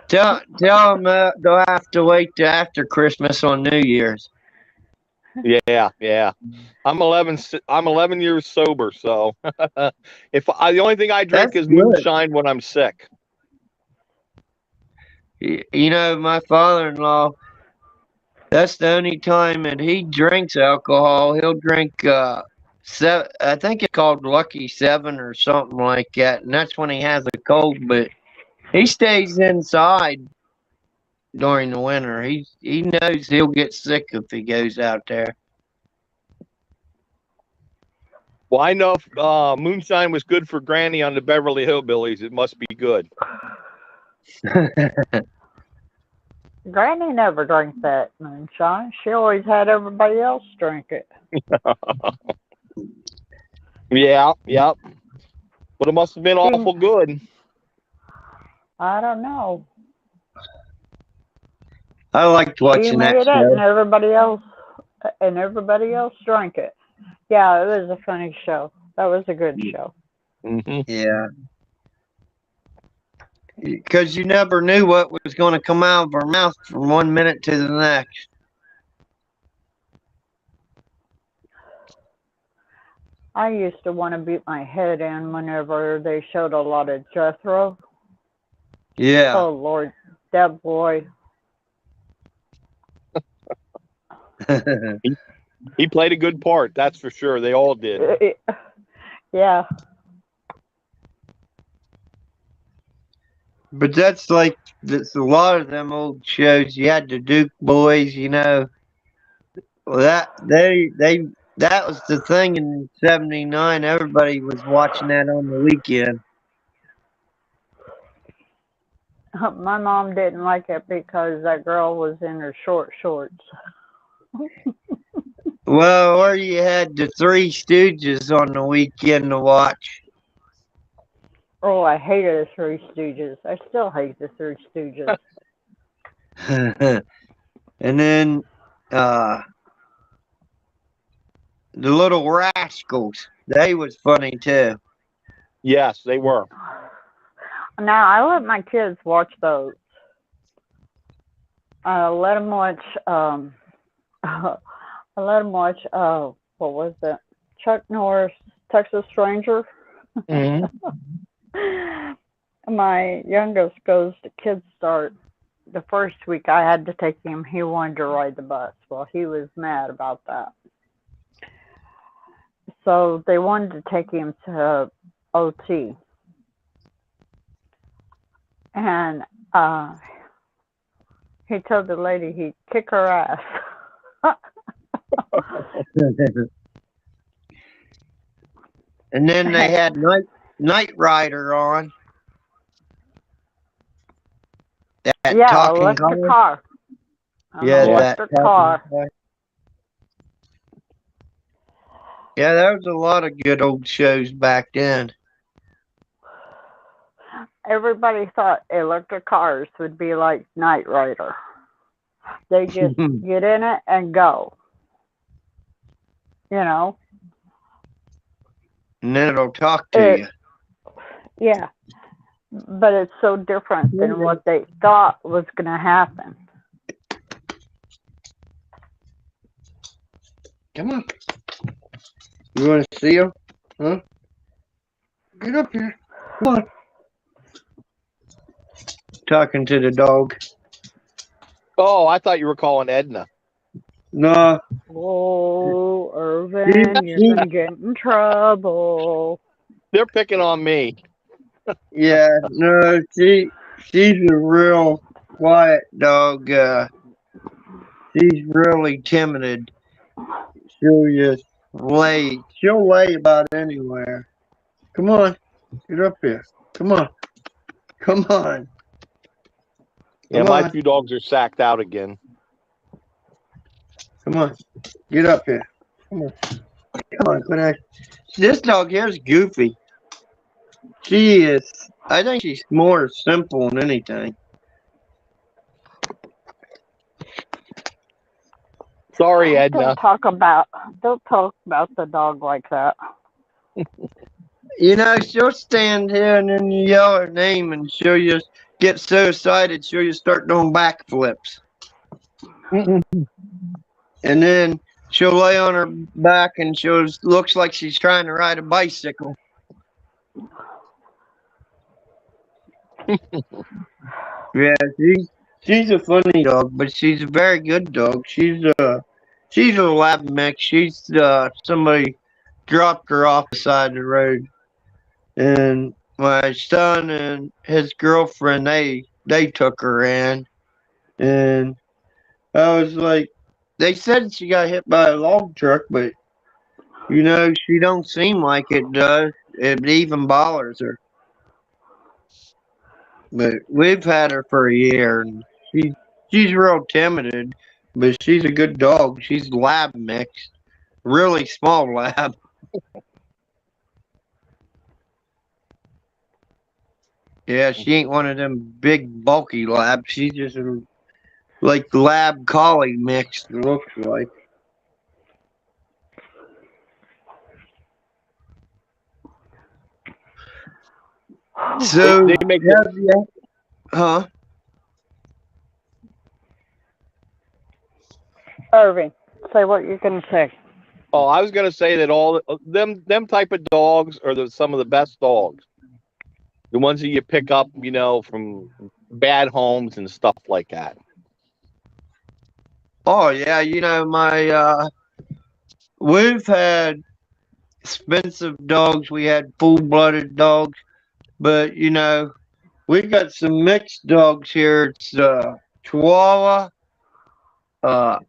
Tell them they'll have to wait till after Christmas on New Year's. Yeah. I'm 11 years sober, so the only thing I drink That's is good. moonshine when I'm sick. My father-in-law, that's the only time that he drinks alcohol. He'll drink I think it's called Lucky 7 or something like that, and that's when he has a cold, but he stays inside during the winter. He knows he'll get sick if he goes out there. Well, I know if moonshine was good for Granny on the Beverly Hillbillies, it must be good. Granny never drank that moonshine. She always had everybody else drink it. Yeah. But it must have been awful good. I don't know. I liked She watching made that it, show. and everybody else drank it. Yeah, it was a funny show. That was a good show. Mm-hmm. Yeah. Because you never knew what was going to come out of her mouth from one minute to the next. I used to want to beat my head in whenever they showed a lot of Jethro. Yeah. Oh, Lord, that boy. He played a good part, that's for sure. They all did. Yeah. But that's a lot of them old shows. You had the Duke Boys, Well, that was the thing in '79. Everybody was watching that on the weekend. My mom didn't like it because that girl was in her short shorts. Well, or you had the Three Stooges on the weekend to watch. Oh, I hated the Three Stooges. I still hate the Three Stooges. And then the Little Rascals. They was funny too. Yes, they were. Now, I let my kids watch those. I let them watch, what was it? Chuck Norris, Texas Ranger. Mm-hmm. My youngest goes to Kids Start. The first week I had to take him, he wanted to ride the bus. Well, he was mad about that. So they wanted to take him to OT. And he told the lady he'd kick her ass. And then they had Knight Rider on. That Yeah, talking electric car. Yeah, Electric car. Yeah, there was a lot of good old shows back then. Everybody thought electric cars would be like Knight Rider. They just get in it and go. And then it'll talk to you. Yeah. But it's so different than what they thought was going to happen. Come on. You want to see him? Huh? Get up here. Come on. Talking to the dog. Oh, I thought you were calling Edna. No. Oh, Irvin, you're gonna get in trouble. They're picking on me. Yeah, no, she's a real quiet dog. She's really timid. She'll lay about anywhere. Come on, get up here. Come on, come on, Yeah, come my on, two dogs are sacked out again. come on, get up here. Come on, come on, quit. This dog here's Goofy. She is. I think she's more simple than anything. Sorry, Edna. Don't talk about the dog like that. You know, she'll stand here and then you yell her name and she'll just get so excited she'll just start doing backflips. And then she'll lay on her back and she'll looks like she's trying to ride a bicycle. Yeah, she's a funny dog, but she's a very good dog. She's a lab mix. Somebody dropped her off the side of the road. And my son and his girlfriend they took her in, and I was like, they said she got hit by a log truck, but you know she don't seem like it does. It even bothers her. But we've had her for a year, and she's real timid, but she's a good dog. She's lab mixed, really small lab. Yeah, she ain't one of them big bulky labs. She's just like lab collie mixed. It looks like. So They make huh? Irving, say what you're gonna say. Oh, I was gonna say that all them type of dogs are some of the best dogs. The ones that you pick up, from bad homes and stuff like that. Oh yeah, you know we've had expensive dogs. We had full-blooded dogs, but we got some mixed dogs here. It's Chihuahua, uh,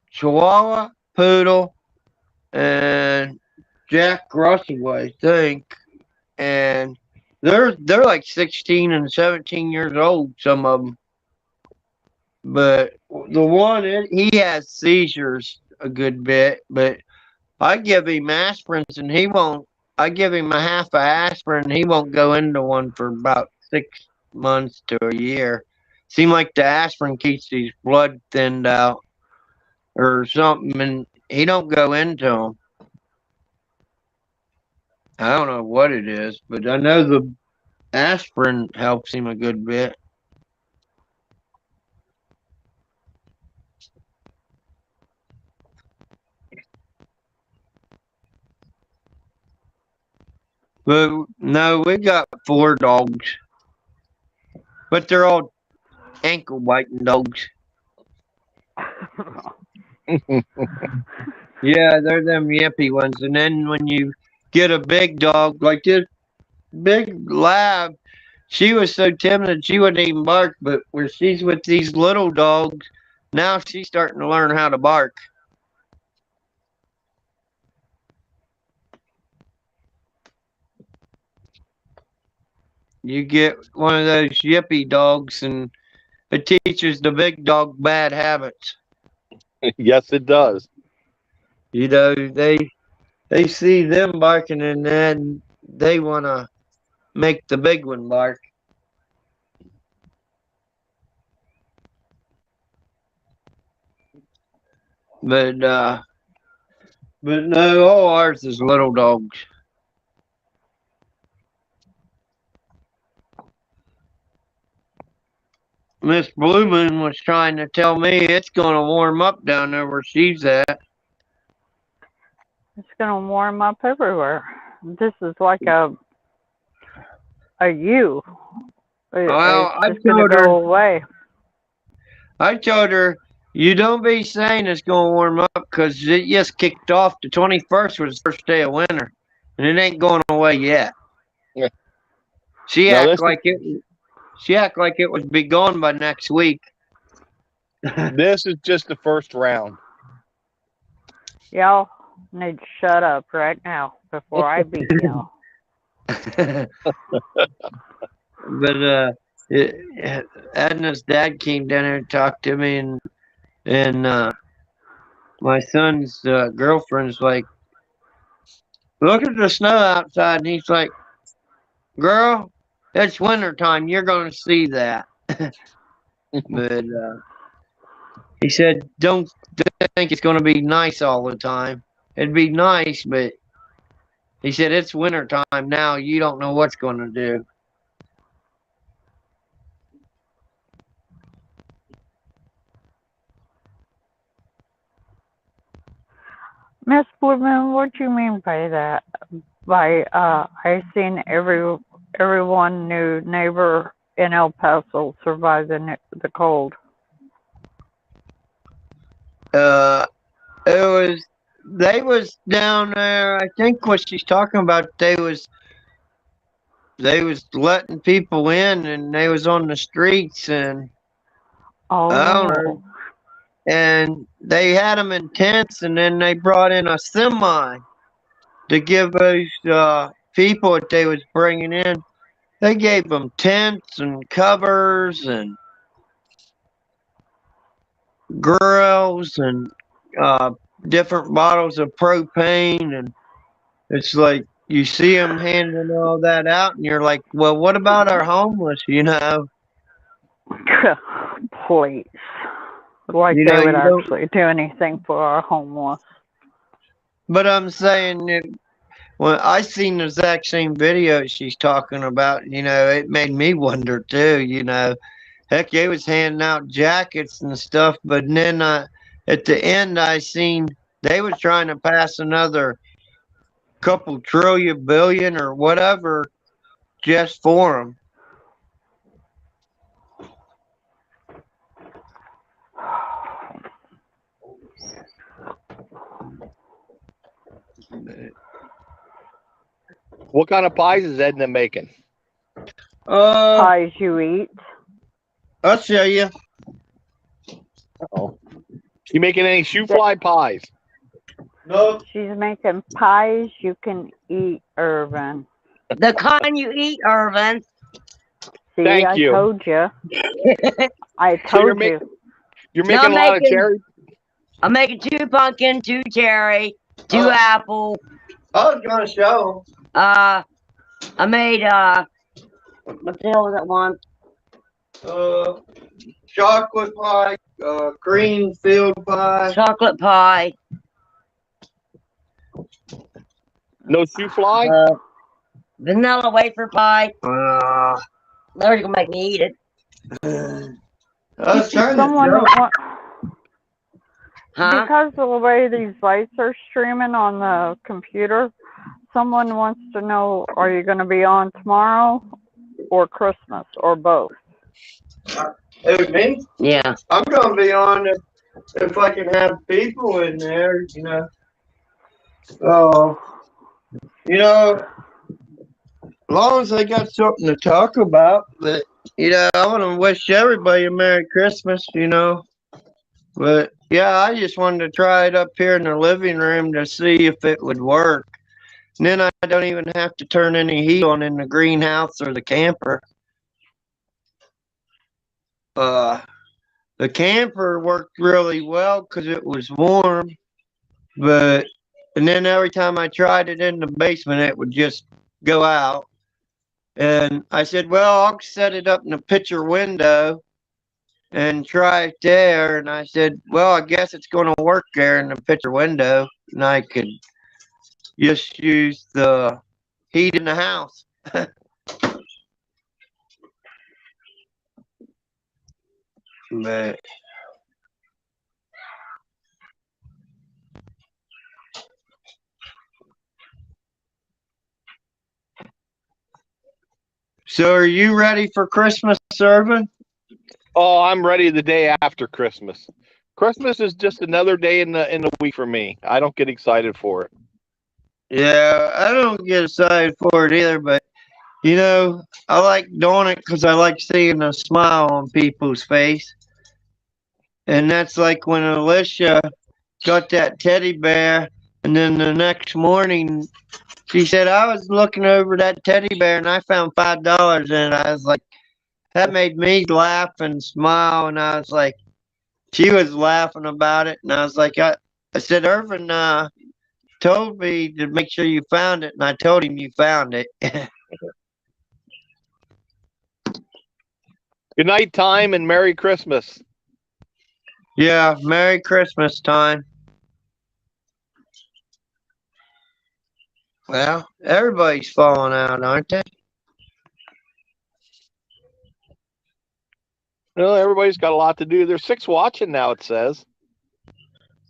Chihuahua, Poodle, and Jack Russell, I think. And they're like 16 and 17 years old, some of them. But the one he has seizures a good bit, but I give him aspirins and he won't. I give him a half of aspirin, he won't go into one for about 6 months to a year. Seem like the aspirin keeps his blood thinned out or something, and he don't go into them. I don't know what it is, but I know the aspirin helps him a good bit. But no, we got 4 dogs, but they're all ankle biting dogs. Yeah, they're them yippy ones. And then when you get a big dog like this big lab, she was so timid she wouldn't even bark. But when she's with these little dogs, now she's starting to learn how to bark. You get one of those yippy dogs, and it teaches the big dog bad habits. Yes, it does. They see them barking, and then they want to make the big one bark. But no, all ours is little dogs. Miss Blue Moon was trying to tell me it's going to warm up down there where she's at. It's gonna warm up everywhere. This is like a U. Well, It's just gonna go away. I told her, you don't be saying it's going to warm up because it just kicked off. The 21st was the first day of winter, and it ain't going away yet. Yeah. She Now, act like it. She act like it would be gone by next week. this is just the first round. Y'all need to shut up right now before I beat y'all. But Edna's dad came down here and talked to me, and my son's girlfriend's like, look at the snow outside, and he's like, girl, it's wintertime. You're going to see that. But he said, don't think it's going to be nice all the time. It'd be nice, but he said, it's wintertime now. You don't know what's going to do. Miss Blue Moon, what do you mean by that? By I seen everyone new neighbor in El Paso survive the cold. They was down there. I think what she's talking about, they was letting people in, and they was on the streets, and Oh, and they had them in tents, and then they brought in a semi to give those people that they was bringing in. They gave them tents and covers and grills and different bottles of propane, and it's like you see them handing all that out, and you're like, well, what about our homeless? please. Like You they know, would you don't- actually do anything for our homeless. But I'm saying that when I seen the exact same video she's talking about, it made me wonder too. Heck, they was handing out jackets and stuff, but then at the end I seen they was trying to pass another couple trillion billion or whatever just for them. What kind of pies is Edna making? Pies you eat. I'll show you. Oh, you making any shoe fly pies? No. She's making pies you can eat, Irvin. The kind you eat, Irvin. See, Thank I you. told you. I So told you. You're No, making a lot of cherry. I'm making 2 pumpkin, 2 cherry, 2 Oh. apple. I was gonna show I made what the hell was that one? chocolate pie, cream filled pie. Chocolate pie. No shoe fly. Vanilla wafer pie. Uh, Larry's gonna make me eat it. I was trying Someone to show. Huh? Because of the way these lights are streaming on the computer, someone wants to know, are you going to be on tomorrow or Christmas or both? Who, me? Yeah. I'm gonna be on if I can have people in there, Oh, as long as they got something to talk about. But I want to wish everybody a Merry Christmas. But yeah, I just wanted to try it up here in the living room to see if it would work. And then I don't even have to turn any heat on in the greenhouse or the camper. The camper worked really well because it was warm, and then every time I tried it in the basement, it would just go out. And I said, well, I'll set it up in a picture window and try it there. And I said, well, I guess it's going to work there in the picture window, and I could just use the heat in the house. But So are you ready for Christmas, Irvin? Oh, I'm ready the day after Christmas. Christmas is just another day in the week for me. I don't get excited for it. Yeah, I don't get excited for it either, but you know, I like doing it because I like seeing a smile on people's face. And that's like when Alicia got that teddy bear, and then the next morning she said, I was looking over that teddy bear and I found $5 in it. I was like, that made me laugh and smile. And I was like, she was laughing about it. And I was like, I said, Irvin told me to make sure you found it. And I told him you found it. Good night time and Merry Christmas. Yeah, Merry Christmas time. Well, everybody's falling out, aren't they? Well, everybody's got a lot to do. There's 6 watching now, it says.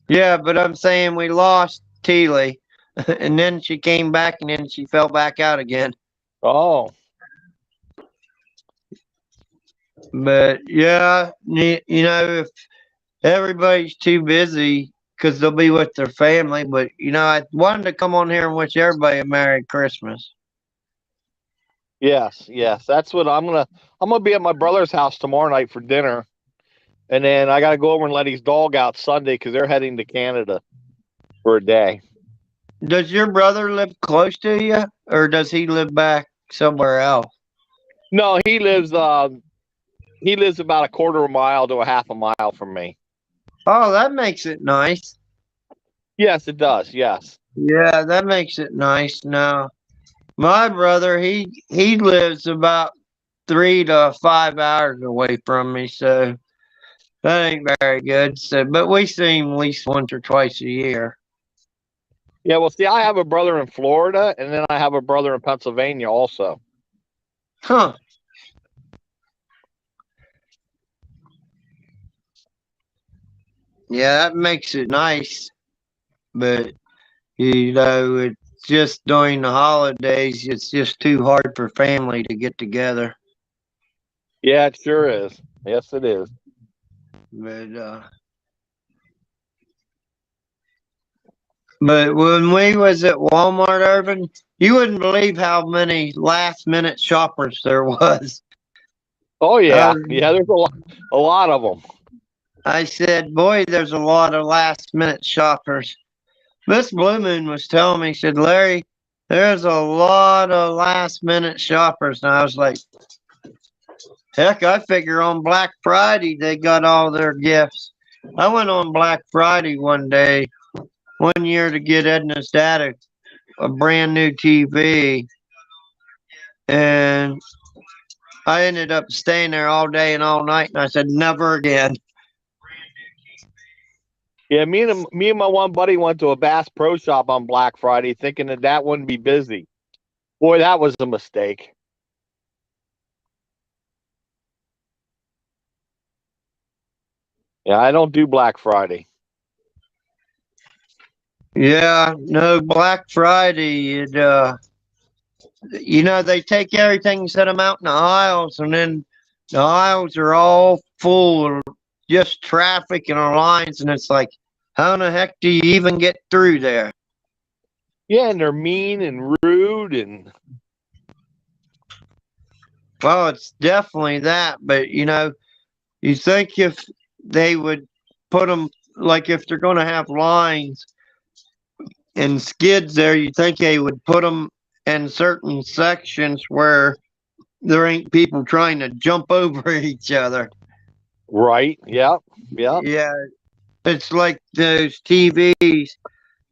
Yeah, but I'm saying we lost Teely. And then she came back and then she fell back out again. Oh. But yeah, you know, if everybody's too busy because they'll be with their family. But you know, I wanted to come on here and wish everybody a Merry Christmas. Yes, yes. That's what I'm gonna be at my brother's house tomorrow night for dinner. And then I gotta go over and let his dog out Sunday because they're heading to Canada for a day. Does your brother live close to you, or does he live back somewhere else? No, he lives about a quarter of a mile to a half a mile from me. Oh, that makes it nice. Yes, it does. Yes. Yeah, that makes it nice. Now, my brother, he lives about 3 to 5 hours away from me, so that ain't very good. So, but we see him at least once or twice a year. Yeah, well, see, I have a brother in Florida, and then I have a brother in Pennsylvania also. Huh. Yeah, that makes it nice. But, you know, it's just during the holidays, it's just too hard for family to get together. Yeah, it sure is. Yes, it is. But when we was at Walmart, Irvin, you wouldn't believe how many last minute shoppers there was. Oh yeah, yeah. There's a lot of them. I said, boy, there's a lot of last minute shoppers. Miss Blue Moon was telling me, she said, Larry, there's a lot of last minute shoppers. And I was like, heck, I figure on Black Friday they got all their gifts. I went on Black Friday one year to get Edna's dad a brand new TV. And I ended up staying there all day and all night. And I said, never again. Yeah, me and my one buddy went to a Bass Pro Shop on Black Friday thinking that wouldn't be busy. Boy, that was a mistake. Yeah, I don't do Black Friday. Yeah, no, Black Friday, you know, they take everything and set them out in the aisles, and then the aisles are all full of just traffic and lines, and it's like, how in the heck do you even get through there? Yeah, and they're mean and rude and. Well, it's definitely that, but you know, you think if they would put them, like if they're going to have lines and skids there, you think they would put them in certain sections where there ain't people trying to jump over each other. Right. Yeah. Yeah. Yeah. It's like those TVs.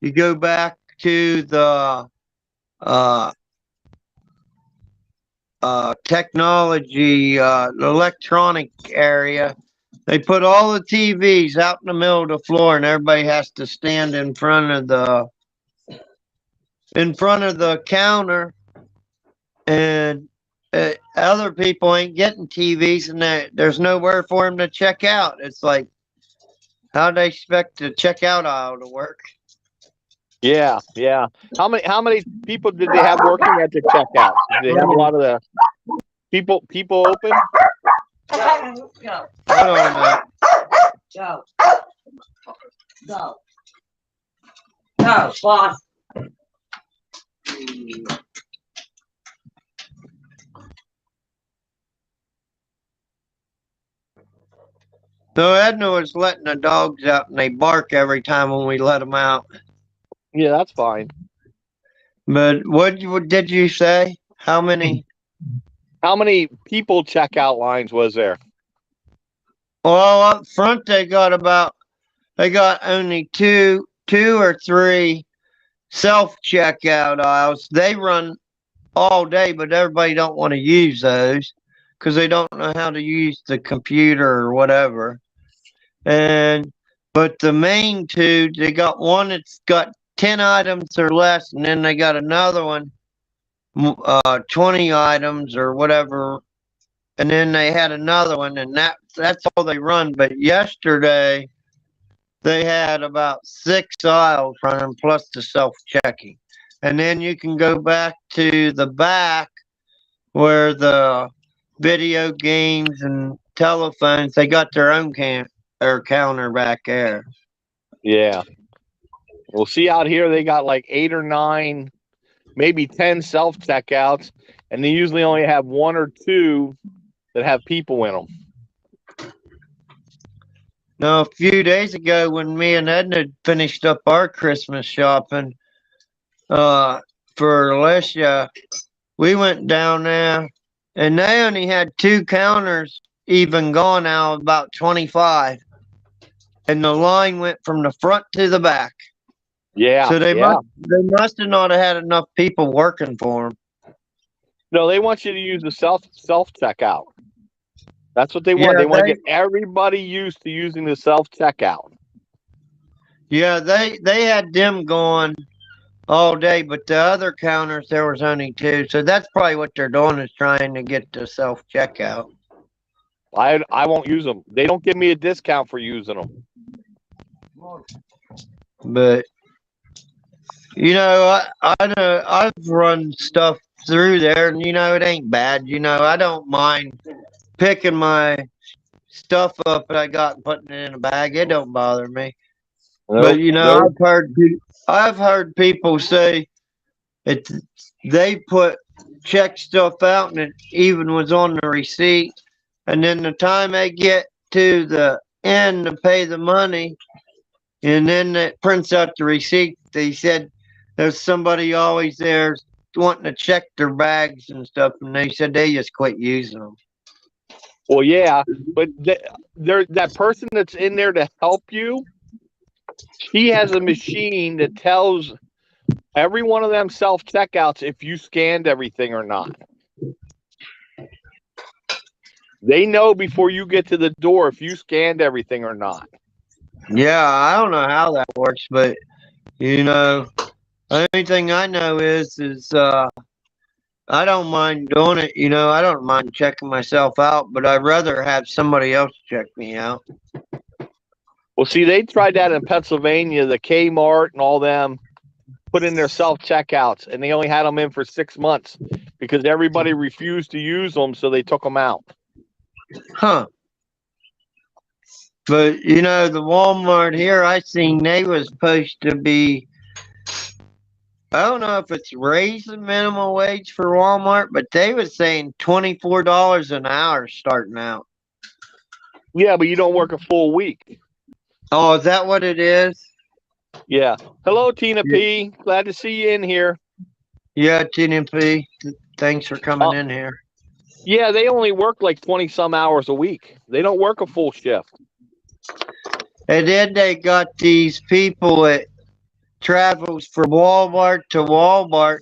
You go back to the technology, the electronic area. They put all the TVs out in the middle of the floor, and everybody has to stand in front of the counter, and other people ain't getting TVs, and there's nowhere for them to check out. It's like, how do they expect the checkout aisle to work? Yeah. Yeah. How many people did they have working at the checkout? Did they have a lot of the People open. Go. Hold on a minute. Go. Go. Go, boss. So Edna was letting the dogs out, and they bark every time when we let them out. Yeah, that's fine. But what did you say? How many? How many people checkout lines was there? Well, up front they got only two or three self checkout aisles. They run all day, but everybody don't want to use those because they don't know how to use the computer or whatever. But the main two, they got one that's got 10 items or less, and then they got another one, 20 items or whatever. And then they had another one, and that's all they run. But yesterday, they had about 6 aisles running plus the self-checking. And then you can go back to the back where the video games and telephones, they got their own counter back there. Yeah. Well, see out here, they got like 8 or 9, maybe 10 self checkouts, and they usually only have 1 or 2 that have people in them. Now, a few days ago, when me and Edna finished up our Christmas shopping for Alicia, we went down there, and they only had 2 counters even gone out of about 25. And the line went from the front to the back. Yeah. So they must have not had enough people working for them. No, they want you to use the self checkout. That's what they want. Yeah, they want to get everybody used to using the self checkout. Yeah, they had them going all day, but the other counters there was only 2. So that's probably what they're doing, is trying to get the self checkout. I won't use them. They don't give me a discount for using them. But you know, I know I've run stuff through there, and you know, it ain't bad. You know, I don't mind picking my stuff up that I got and putting it in a bag. It don't bother me. But you know, I've heard people say they check stuff out, and it even was on the receipt, and then the time they get to the end to pay the money, and then it prints out the receipt. They said there's somebody always there wanting to check their bags and stuff, and they said they just quit using them. Well, yeah, but that person that's in there to help you, he has a machine that tells every one of them self checkouts if you scanned everything or not. They know before you get to the door if you scanned everything or not. Yeah, I don't know how that works, but you know, the only thing I know is I don't mind doing it. You know, I don't mind checking myself out, but I'd rather have somebody else check me out. Well, see, they tried that in Pennsylvania. The Kmart and all them put in their self checkouts, and they only had them in for 6 months because everybody refused to use them, so they took them out. Huh. But you know, the Walmart here, I seen they was supposed to be, I don't know if it's raising minimum wage for Walmart, but they was saying $24 an hour starting out. Yeah, but you don't work a full week. Oh, is that what it is? Yeah. Hello, Tina P. Glad to see you in here. Yeah, TNP. Thanks for coming in here. Yeah, they only work like 20 some hours a week. They don't work a full shift. And then they got these people that travels from Walmart to Walmart.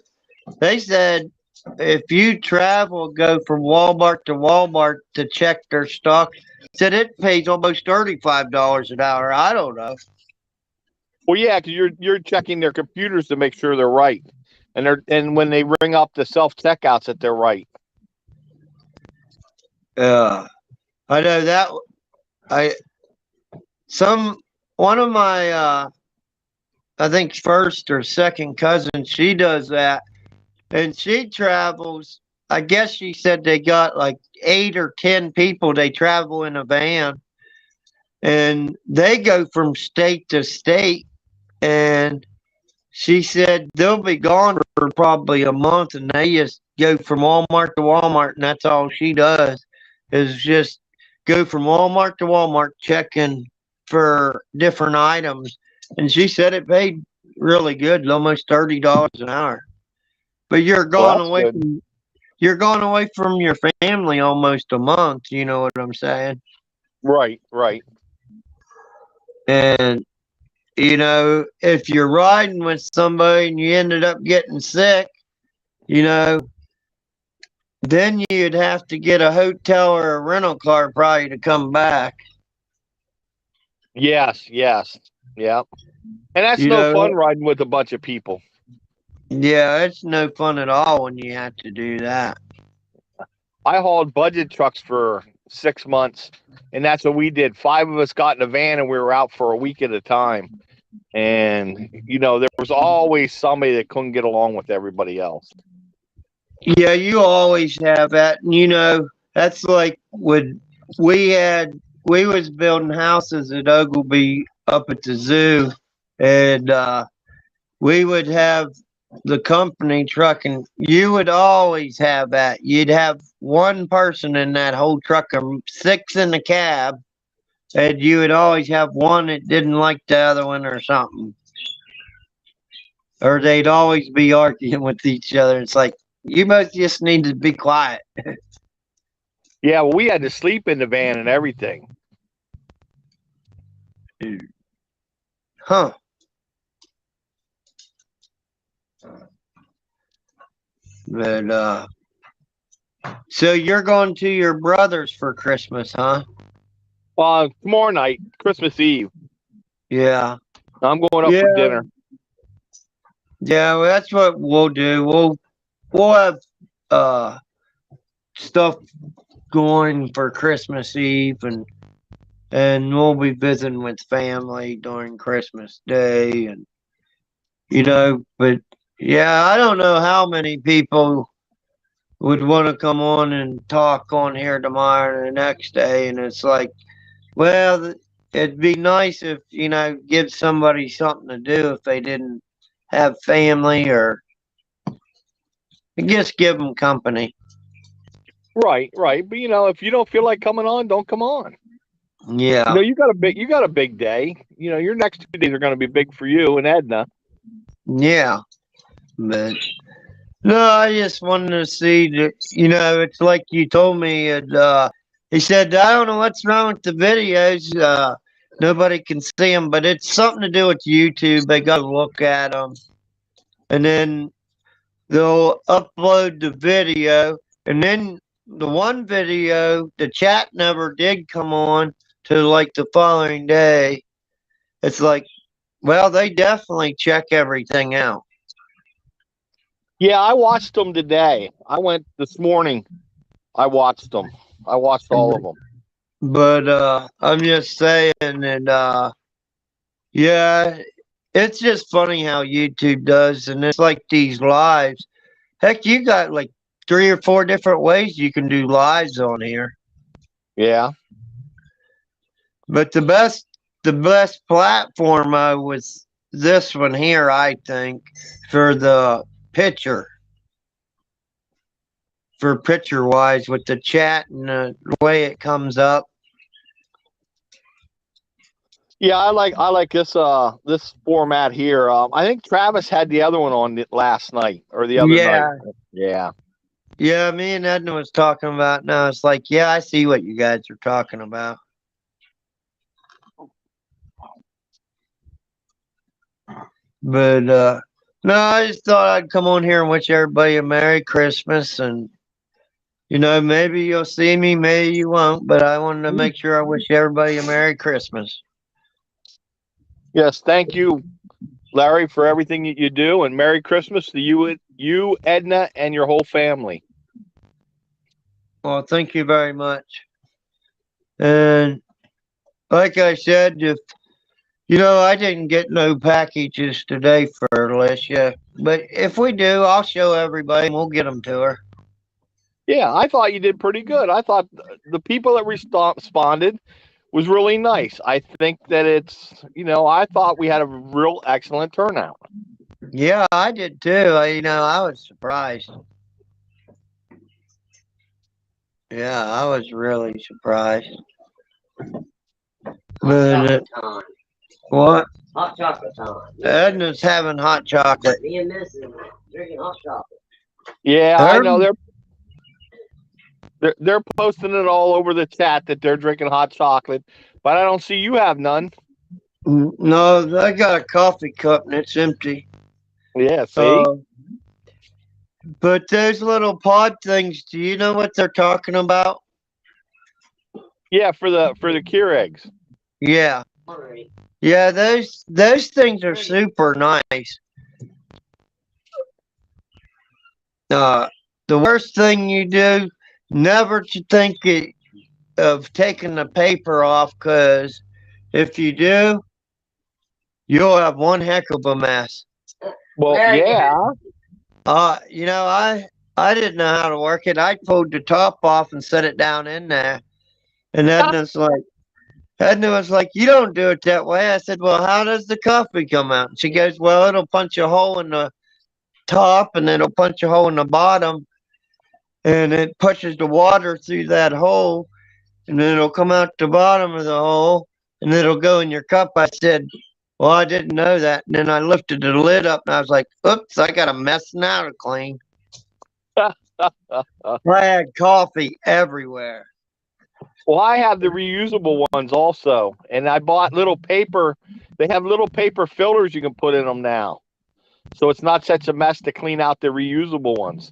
They said if you go from Walmart to check their stock, said it pays almost $35 an hour. I don't know. Well, yeah, because you're checking their computers to make sure they're right, and when they ring up the self checkouts that they're right. I know that one of my I think first or second cousin, she does that, and she travels I guess she said they got like 8 or 10 people. They travel in a van and they go from state to state. And she said they'll be gone for probably a month and they just go from Walmart to Walmart. And that's all she does is just go from Walmart to Walmart checking for different items. And she said it paid really good, almost $30 an hour. But you're Well, gone that's away good. from you're gone away from your family almost a month, you know what I'm saying? Right, right. And you know, if you're riding with somebody and you ended up getting sick, you know, then you'd have to get a hotel or a rental car probably to come back. Yes, yes. Yeah. And that's You no know, fun riding with a bunch of people. yeah, it's no fun at all when you have to do that. I hauled budget trucks for 6 months, and that's what we did. 5 of us got in a van, and we were out for a week at a time. And there was always somebody that couldn't get along with everybody else. Yeah, you always have that. And you know, that's like when we was building houses at Ogleby up at the zoo, and we would have the company truck, and you would always have that. You'd have one person in that whole truck, and 6 in the cab, and you would always have one that didn't like the other one or something. Or they'd always be arguing with each other. It's like, you must just need to be quiet. Yeah, well, we had to sleep in the van and everything. Huh. But so you're going to your brother's for Christmas, huh? Tomorrow night, Christmas Eve, Yeah. I'm going up for dinner. Yeah, well, that's what we'll do. We'll have stuff going for Christmas Eve, and we'll be visiting with family during Christmas Day, and but yeah, I don't know how many people would want to come on and talk on here tomorrow and the next day, and it's like, well, it'd be nice if give somebody something to do if they didn't have family, or just give them company. Right, right. But if you don't feel like coming on, don't come on. Yeah. You got a big day. Your next 2 days are going to be big for you and Edna. Yeah. But no, I just wanted to see that, it's like you told me, and he said, I don't know what's wrong with the videos. Nobody can see them, but it's something to do with YouTube. They got to look at them, and then they'll upload the video, and then the one video, the chat never did come on to like the following day. It's like, well, they definitely check everything out. Yeah, I watched them today. I went this morning. I watched them. I watched all of them. But I'm just saying that yeah, it's just funny how YouTube does, and it's like these lives. Heck, you got like 3 or 4 different ways you can do lives on here. Yeah. But the best platform was this one here, I think, for the picture. For picture wise, with the chat and the way it comes up. Yeah, I like this format here. I think Travis had the other one on last night or the other night. Yeah. Yeah, me and Edna was talking about now. It's like, yeah, I see what you guys are talking about. But no, I just thought I'd come on here and wish everybody a Merry Christmas, and maybe you'll see me, maybe you won't, but I wanted to make sure I wish everybody a Merry Christmas. Yes, thank you, Larry, for everything that you do, and Merry Christmas to you, Edna, and your whole family. Well, thank you very much. And like I said, if I didn't get no packages today for Alicia, but if we do, I'll show everybody and we'll get them to her. Yeah, I thought you did pretty good. I thought the people that responded was really nice. I think that I thought we had a real excellent turnout. Yeah, I did too. I was surprised. Yeah, I was really surprised. Hot But chocolate time. what? Hot chocolate time. Edna's having hot chocolate. Me and Mrs. drinking hot chocolate. Yeah, I Herb? know they're posting it all over the chat that they're drinking hot chocolate, but I don't see you have none. No, I got a coffee cup and it's empty. Yeah, see? Uh, but those little pod things, do you know what they're talking about? Yeah, for the Keurigs. Yeah. Alright. Yeah, those things are super nice. The worst thing you do, never to think of taking the paper off, because if you do, you'll have one heck of a mess. Well, yeah. I didn't know how to work it. I pulled the top off and set it down in there, and Edna was like, "You don't do it that way." I said, "Well, how does the coffee come out?" And she goes, "Well, it'll punch a hole in the top, and it'll punch a hole in the bottom, and it pushes the water through that hole, and then it'll come out the bottom of the hole, and it'll go in your cup." I said, "Well, I didn't know that." And then I lifted the lid up, and I was like, "Oops, I got a mess now to clean." I had coffee everywhere. Well, I have the reusable ones also, and I bought little paper. They have little paper filters you can put in them now, so it's not such a mess to clean out the reusable ones.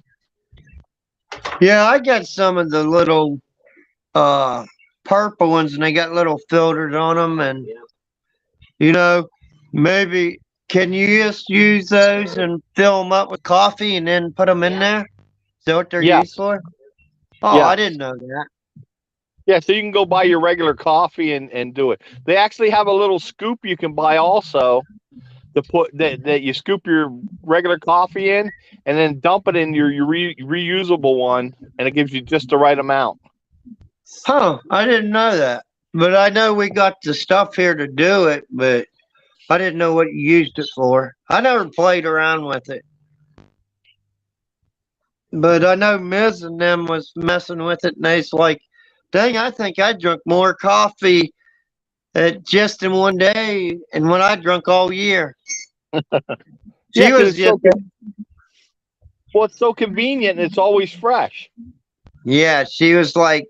Yeah, I got some of the little purple ones, and they got little filters on them, and you know, maybe can you just use those and fill them up with coffee and then put them in there? Is that what they're Yes. used for? Oh, I Yes. didn't know that. Yeah, so you can go buy your regular coffee and do it. They actually have a little scoop you can buy also to put that you scoop your regular coffee in and then dump it in your reusable one, and it gives you just the right amount. Huh, I didn't know that. But I know we got the stuff here to do it, but I didn't know what you used it for. I never played around with it. But I know Miz and them was messing with it, and they's like, dang, I think I drunk more coffee just in one day and what I drunk all year. She Yeah, 'cause was just, it's so convenient and it's always fresh. yeah, she was like,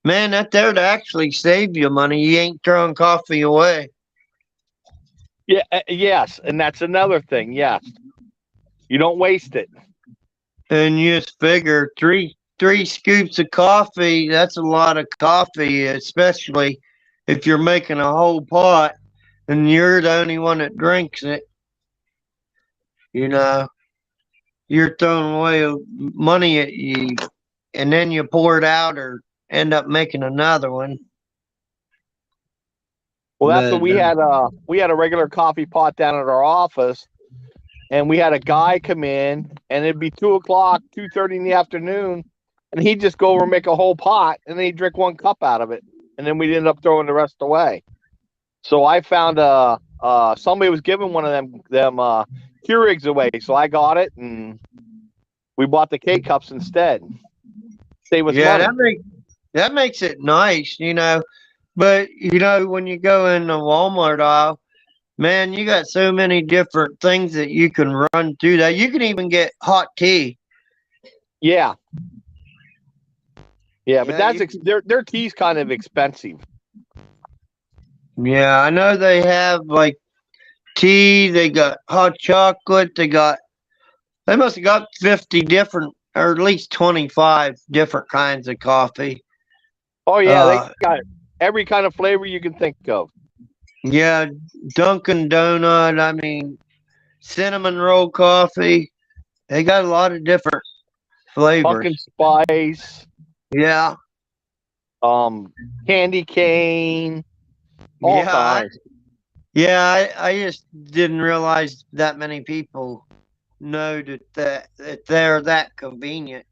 man, that there'd actually save you money. You ain't throwing coffee away. Yeah, yes, and that's another thing. Yes, you don't waste it. And you just figure three scoops of coffee, that's a lot of coffee, especially if you're making a whole pot and you're the only one that drinks it. You know, you're throwing away money at you, and then you pour it out or end up making another one. Well, that's what But, we had. We had a regular coffee pot down at our office, and we had a guy come in, and it'd be 2:00, 2:30 in the afternoon, and he'd just go over and make a whole pot, and then he'd drink one cup out of it, and then we'd end up throwing the rest away. So I found somebody was giving one of them Keurigs away, so I got it, and we bought the K cups instead. Save us yeah, money. that makes it nice, you know. But when you go in the Walmart aisle, man, you got so many different things that you can run through that. You can even get hot tea. Yeah, but Yeah, that's their tea's kind of expensive. Yeah, I know they have like tea, they got hot chocolate, they must have got 50 different, or at least 25 different kinds of coffee. Oh yeah, they got every kind of flavor you can think of. Yeah, Dunkin' Donut, I mean, cinnamon roll coffee. They got a lot of different Pumpkin flavors. spice, Yeah. candy cane, all Yeah, kinds. I just didn't realize that many people know that they're that convenient.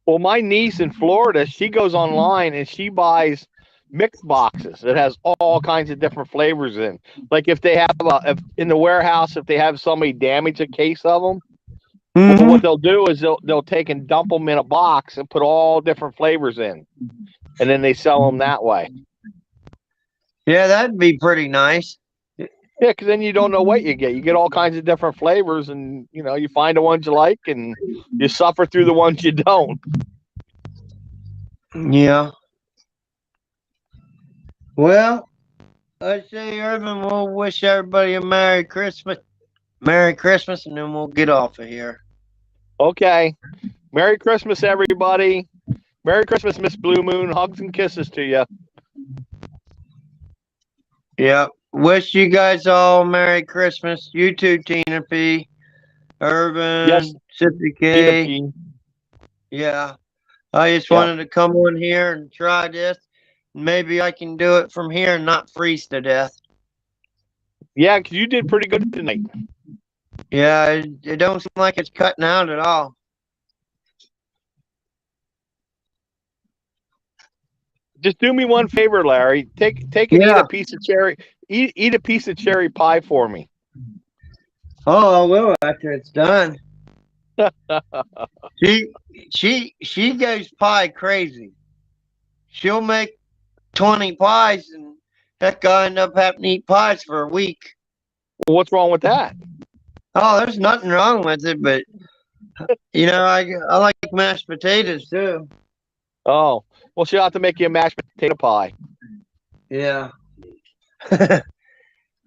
Well, my niece in Florida, she goes online and she buys mix boxes. It has all kinds of different flavors in. Like if they have if in the warehouse, if they have somebody damage a case of them, well, what they'll do is they'll take and dump them in a box and put all different flavors in, and then they sell them that way. Yeah, that'd be pretty nice. Yeah, because then you don't know what you get. You get all kinds of different flavors, and you find the ones you like, and you suffer through the ones you don't. Yeah. Well, I say, Urban, we'll wish everybody a Merry Christmas. Merry Christmas, and then we'll get off of here. Okay. Merry Christmas, everybody. Merry Christmas, Miss Blue Moon. Hugs and kisses to you. Yep. Wish you guys all Merry Christmas. You too, Tina P. Urban, Yes. Sippy Tina K. P. Yeah. I just Yeah. wanted to come on here and try this. Maybe I can do it from here and not freeze to death. Yeah, because you did pretty good tonight. Yeah, it don't seem like it's cutting out at all. Just do me one favor, Larry. Take and eat a piece of cherry. Eat a piece of cherry pie for me. Oh, I will after it's done. She goes pie crazy. She'll make 20 pies, and heck, I end up having to eat pies for a week. Well, what's wrong with that? Oh, there's nothing wrong with it, but I like mashed potatoes too. Oh, well, she'll have to make you a mashed potato pie. Yeah. And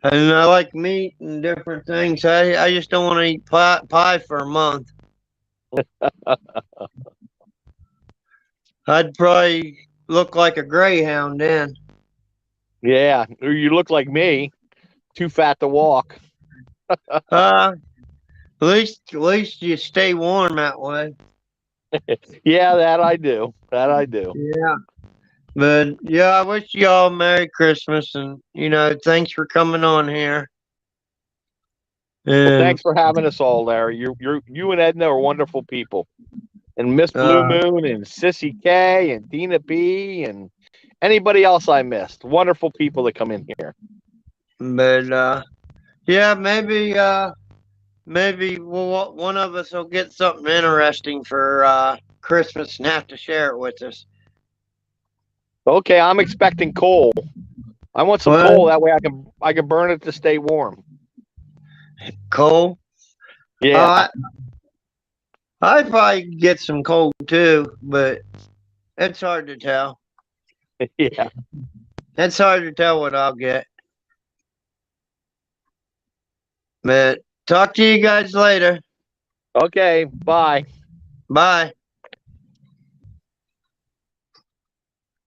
I like meat and different things. I just don't want to eat pie for a month. I'd probably look like a greyhound then. Yeah, or you look like me, too fat to walk. At least you stay warm that way. Yeah, that I do. That I do. Yeah. But yeah, I wish you all Merry Christmas, and thanks for coming on here. Well, And thanks for having us all, Larry. You and Edna are wonderful people, and Miss Blue Moon and Sissy K and Dina B and anybody else I missed. Wonderful people that come in here. But yeah, maybe one of us will get something interesting for Christmas and have to share it with us. Okay, I'm expecting coal. I want some coal, that way I can burn it to stay warm. Coal? Yeah. I'd probably get some coal too, but it's hard to tell. Yeah. It's hard to tell what I'll get. But talk to you guys later. Okay, bye. Bye.